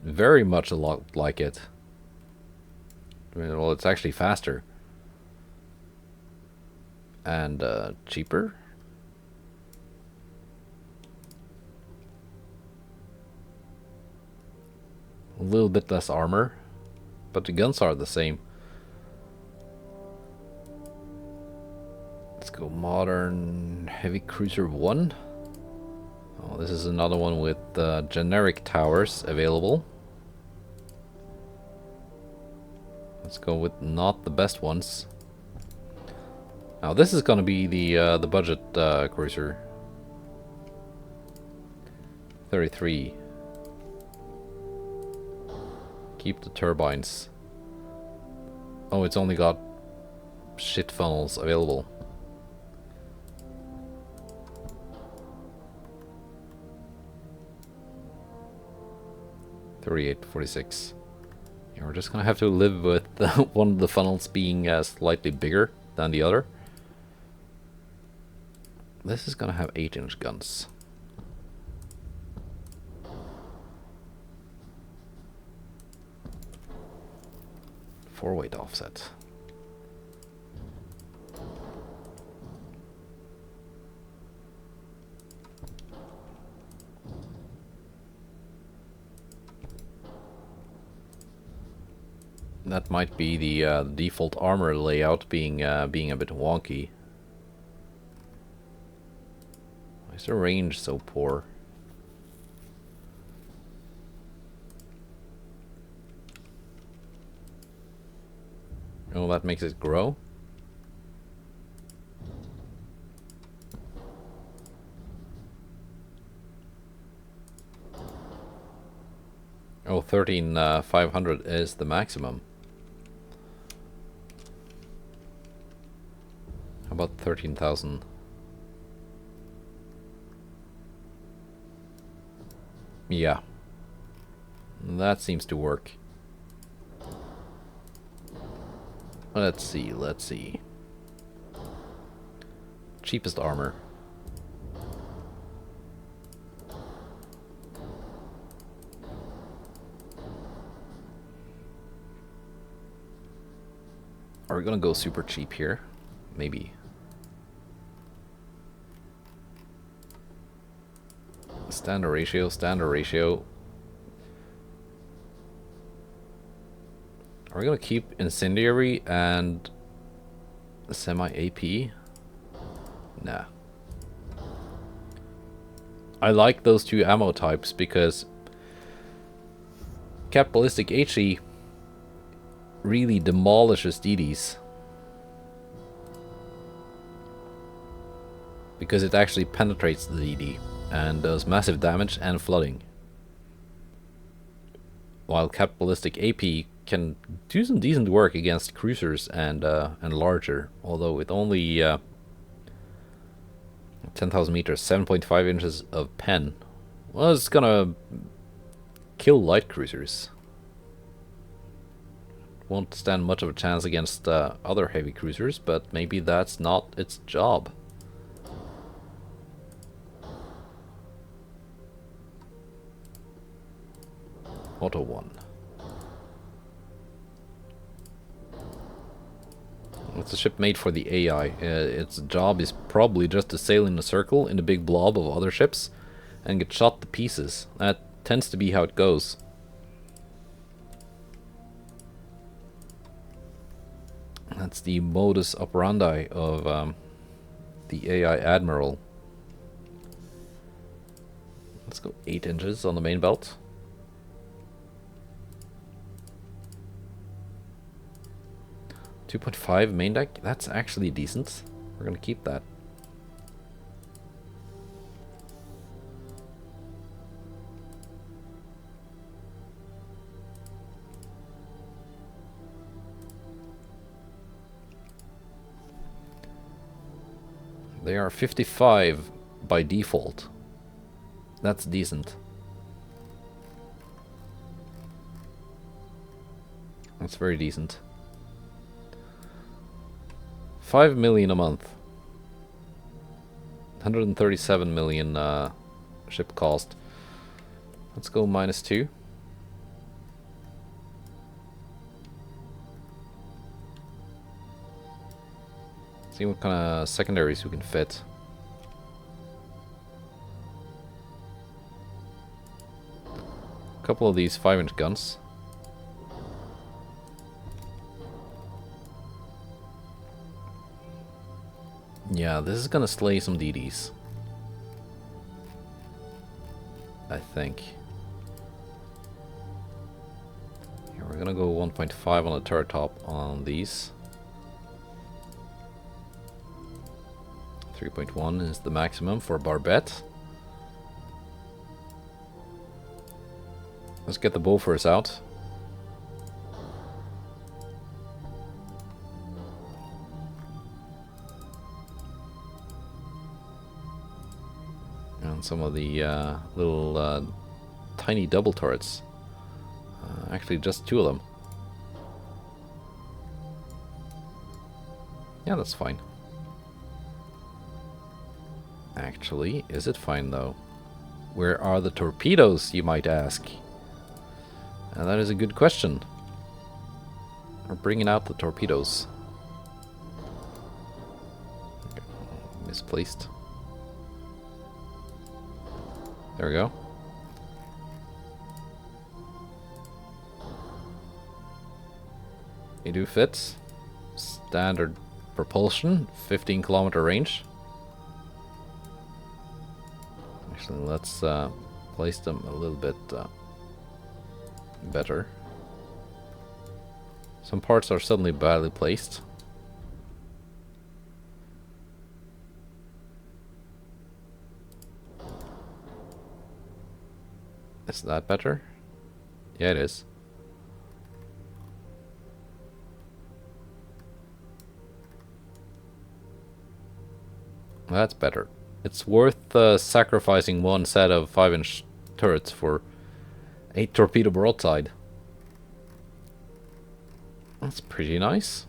Very much a lot like it. Well, it's actually faster. And cheaper. A little bit less armor, but the guns are the same. Let's go modern heavy cruiser 1. Oh, this is another one with generic towers available. Let's go with not the best ones. Now this is gonna be the budget cruiser. 33. Keep the turbines. Oh, it's only got shit funnels available. $38.46. Yeah, we're just gonna have to live with one of the funnels being slightly bigger than the other. This is gonna have 8-inch guns. Four-weight offset. That might be the default armor layout being a bit wonky. Why is the range so poor? Oh, that makes it grow. Oh, 13,500 is the maximum. How about 13,000? Yeah. That seems to work. Let's see, let's see. Cheapest armor. Are we gonna go super cheap here? Maybe. Standard ratio, standard ratio. Are we gonna keep incendiary and semi-AP? Nah. I like those two ammo types because capitalistic HE really demolishes DDs. Because it actually penetrates the DD and does massive damage and flooding. While capitalistic AP can do some decent work against cruisers and larger, although with only 10,000 meters, 7.5 inches of pen. Well, it's gonna kill light cruisers. Won't stand much of a chance against other heavy cruisers, but maybe that's not its job. Auto 1. It's a ship made for the AI. Its job is probably just to sail in a circle in a big blob of other ships and get shot to pieces. That tends to be how it goes. That's the modus operandi of the AI Admiral. Let's go 8 inches on the main belt. .5 main deck, that's actually decent. We're gonna keep that. They are 55 by default. That's decent. That's very decent. 5 million a month. 137 million ship cost. Let's go -2. See what kind of secondaries we can fit. A couple of these 5-inch guns. Yeah, this is gonna slay some DDs. I think. Here, we're gonna go 1.5 on the turret top on these. 3.1 is the maximum for Barbette. Let's get the Bofors out. And some of the little tiny double turrets. Actually, just 2 of them. Yeah, that's fine. Actually, is it fine though? Where are the torpedoes, you might ask? And that is a good question. We're bringing out the torpedoes. Okay. Misplaced. There we go. They do fit. Standard propulsion, 15-kilometer range. Actually, let's place them a little bit better. Some parts are suddenly badly placed. Is that better? Yeah, it is. That's better. It's worth sacrificing one set of 5-inch turrets for 8 torpedo broadside. That's pretty nice.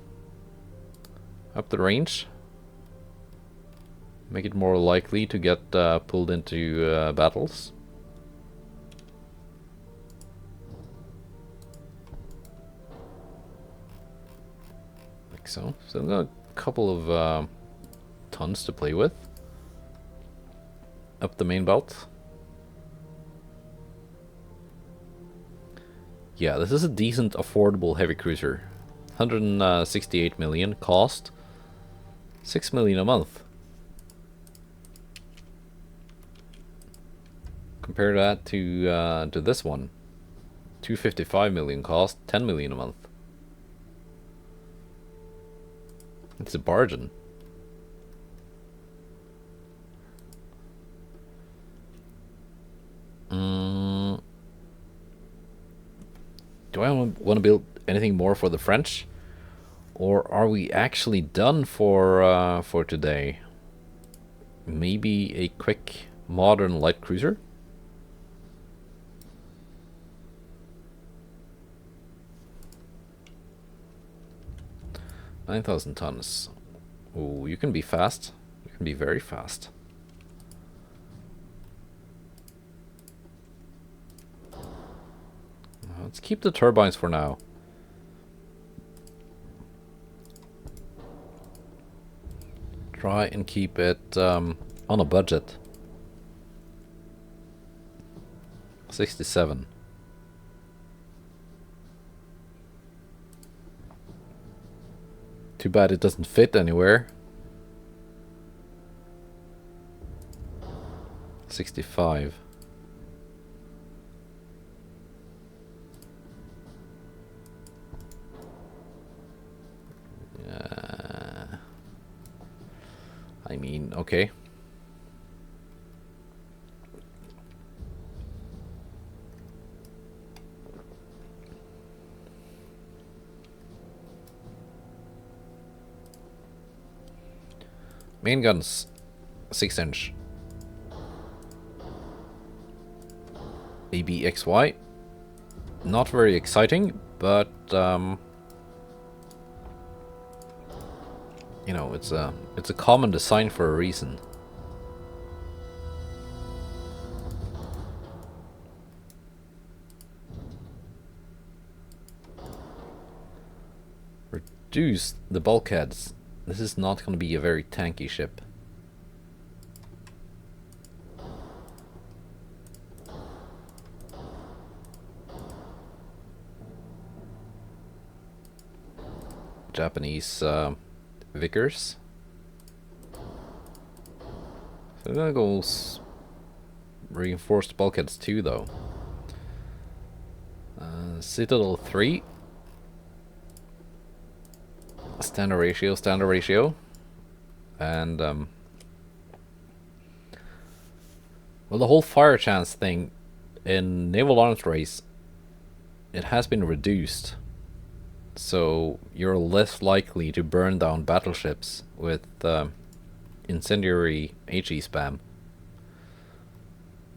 Up the range. Make it more likely to get pulled into battles. Like so. So I've got a couple of tons to play with. Up the main belt. Yeah, this is a decent, affordable heavy cruiser. 168 million cost. 6 million a month. Compare that to this one. 255 million cost, 10 million a month. It's a bargain. Do I want to build anything more for the French, or are we actually done for today? Maybe a quick modern light cruiser. 9,000 tons. Oh, you can be fast. You can be very fast. Let's keep the turbines for now. Try and keep it on a budget. 67. Too bad it doesn't fit anywhere. 65. I mean, okay. Main guns. 6-inch. ABXY. Not very exciting, but you know, it's a common design for a reason. Reduce the bulkheads. This is not going to be a very tanky ship. Japanese Vickers. So I'm gonna go reinforced bulkheads too, though. Citadel 3. Standard ratio. And well, the whole fire chance thing in Naval Arms Race, it has been reduced. So you're less likely to burn down battleships with incendiary HE spam.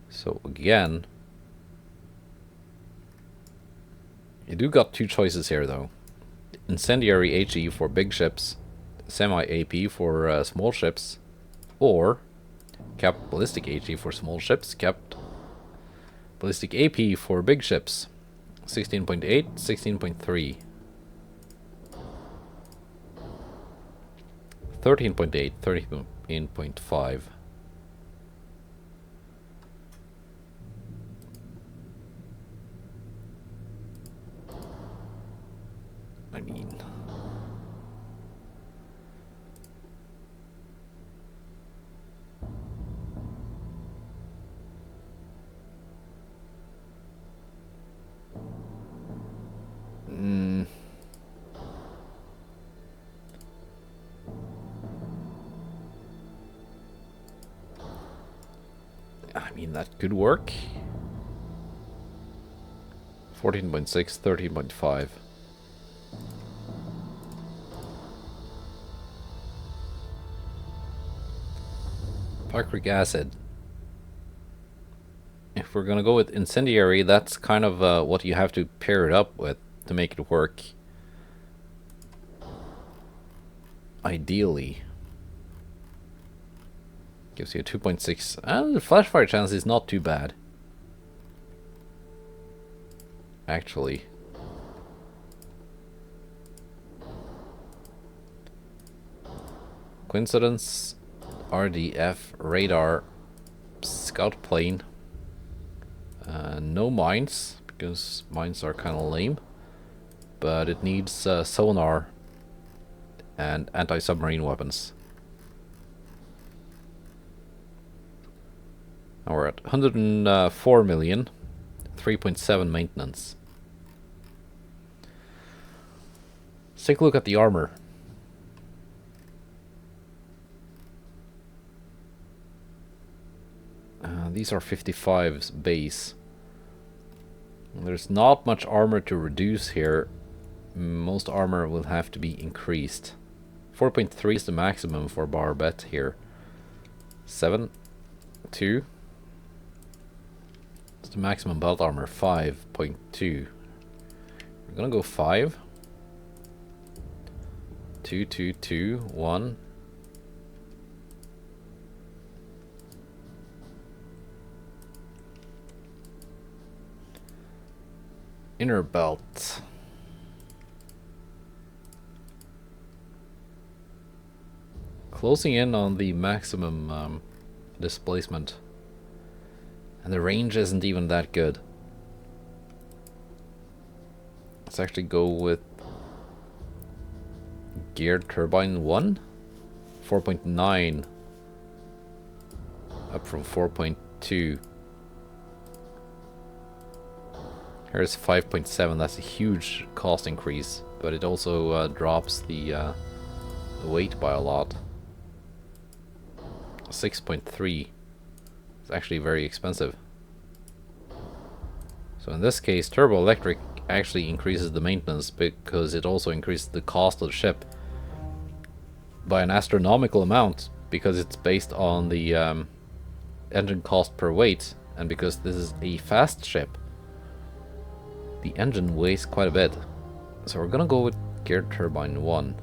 So again, you do got two choices here though. Incendiary HE for big ships, semi-AP for small ships, or capped ballistic HE for small ships, capped ballistic AP for big ships. 16.8, 16.3. 13.8, 13.5. I mean, that could work. 14.6, 13.5. Picric acid. If we're gonna go with incendiary, that's kind of what you have to pair it up with to make it work. Ideally. Gives you a 2.6. And the flash fire chance is not too bad. Actually. Coincidence. RDF, radar, scout plane. No mines, because mines are kind of lame. But it needs sonar and anti-submarine weapons. Now we're at 104 million, 3.7 maintenance. Let's take a look at the armor. These are 55's base. There's not much armor to reduce here. Most armor will have to be increased. 4.3 is the maximum for Barbette here. 7, 2. It's the maximum belt armor. 5.2. We're gonna go 5. 2, 2, 2, 1. Inner belt. Closing in on the maximum displacement. And the range isn't even that good. Let's actually go with geared turbine 1. 4.9. Up from 4.2. Here's 5.7. That's a huge cost increase, but it also drops the weight by a lot. 6.3. It's actually very expensive. So in this case, turbo electric actually increases the maintenance because it also increases the cost of the ship by an astronomical amount, because it's based on the engine cost per weight, and because this is a fast ship, the engine weighs quite a bit. So we're gonna go with geared turbine 1.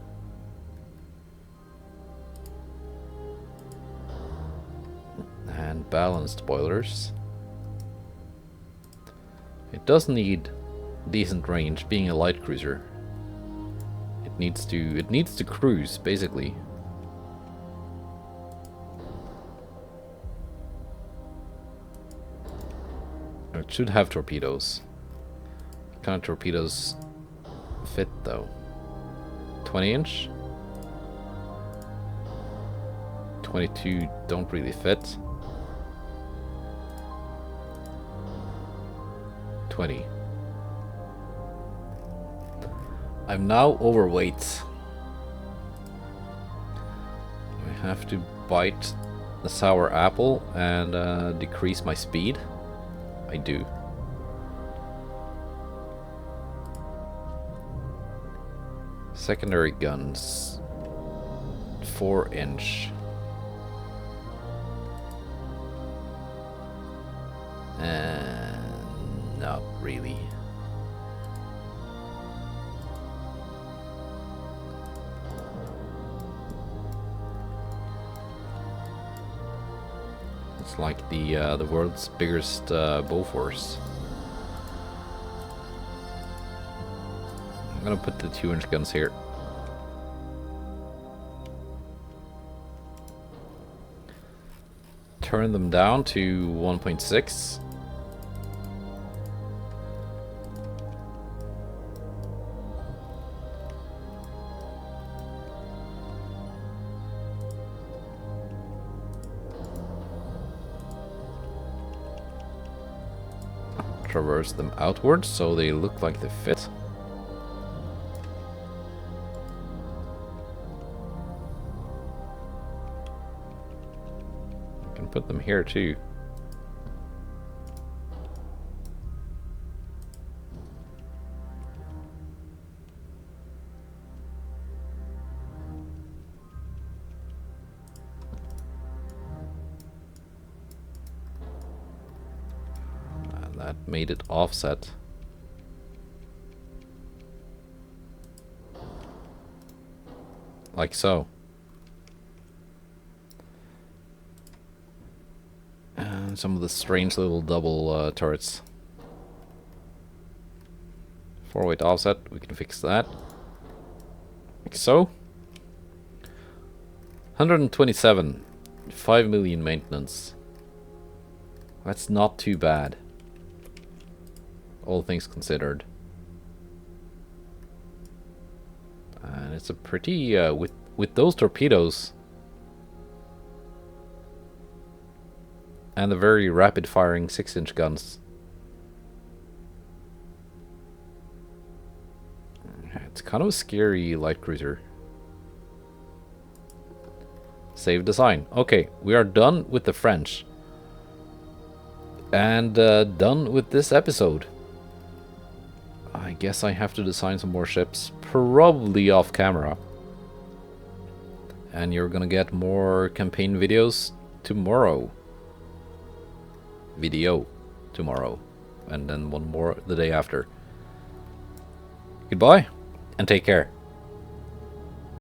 And balanced boilers. It does need decent range, being a light cruiser. It needs to cruise, basically. It should have torpedoes. What kind of torpedoes fit though? 20-inch? 22 don't really fit. 20. I'm now overweight. I have to bite the sour apple and decrease my speed. I do. Secondary guns. 4-inch. Not really. It's like the world's biggest Bofors. I'm gonna put the 2-inch guns here. Turn them down to 1.6. Traverse them outwards so they look like they fit. You can put them here too. That made it offset. Like so. And some of the strange little double turrets. 4-weight offset, we can fix that. Like so. 127. 5 million maintenance. That's not too bad. All things considered. And it's a pretty with those torpedoes and the very rapid firing 6-inch guns. It's kind of a scary light cruiser. Save design. Okay, we are done with the French. And done with this episode. I guess I have to design some more ships, probably off camera. And you're gonna get more campaign videos tomorrow. And then one more the day after. Goodbye, and take care.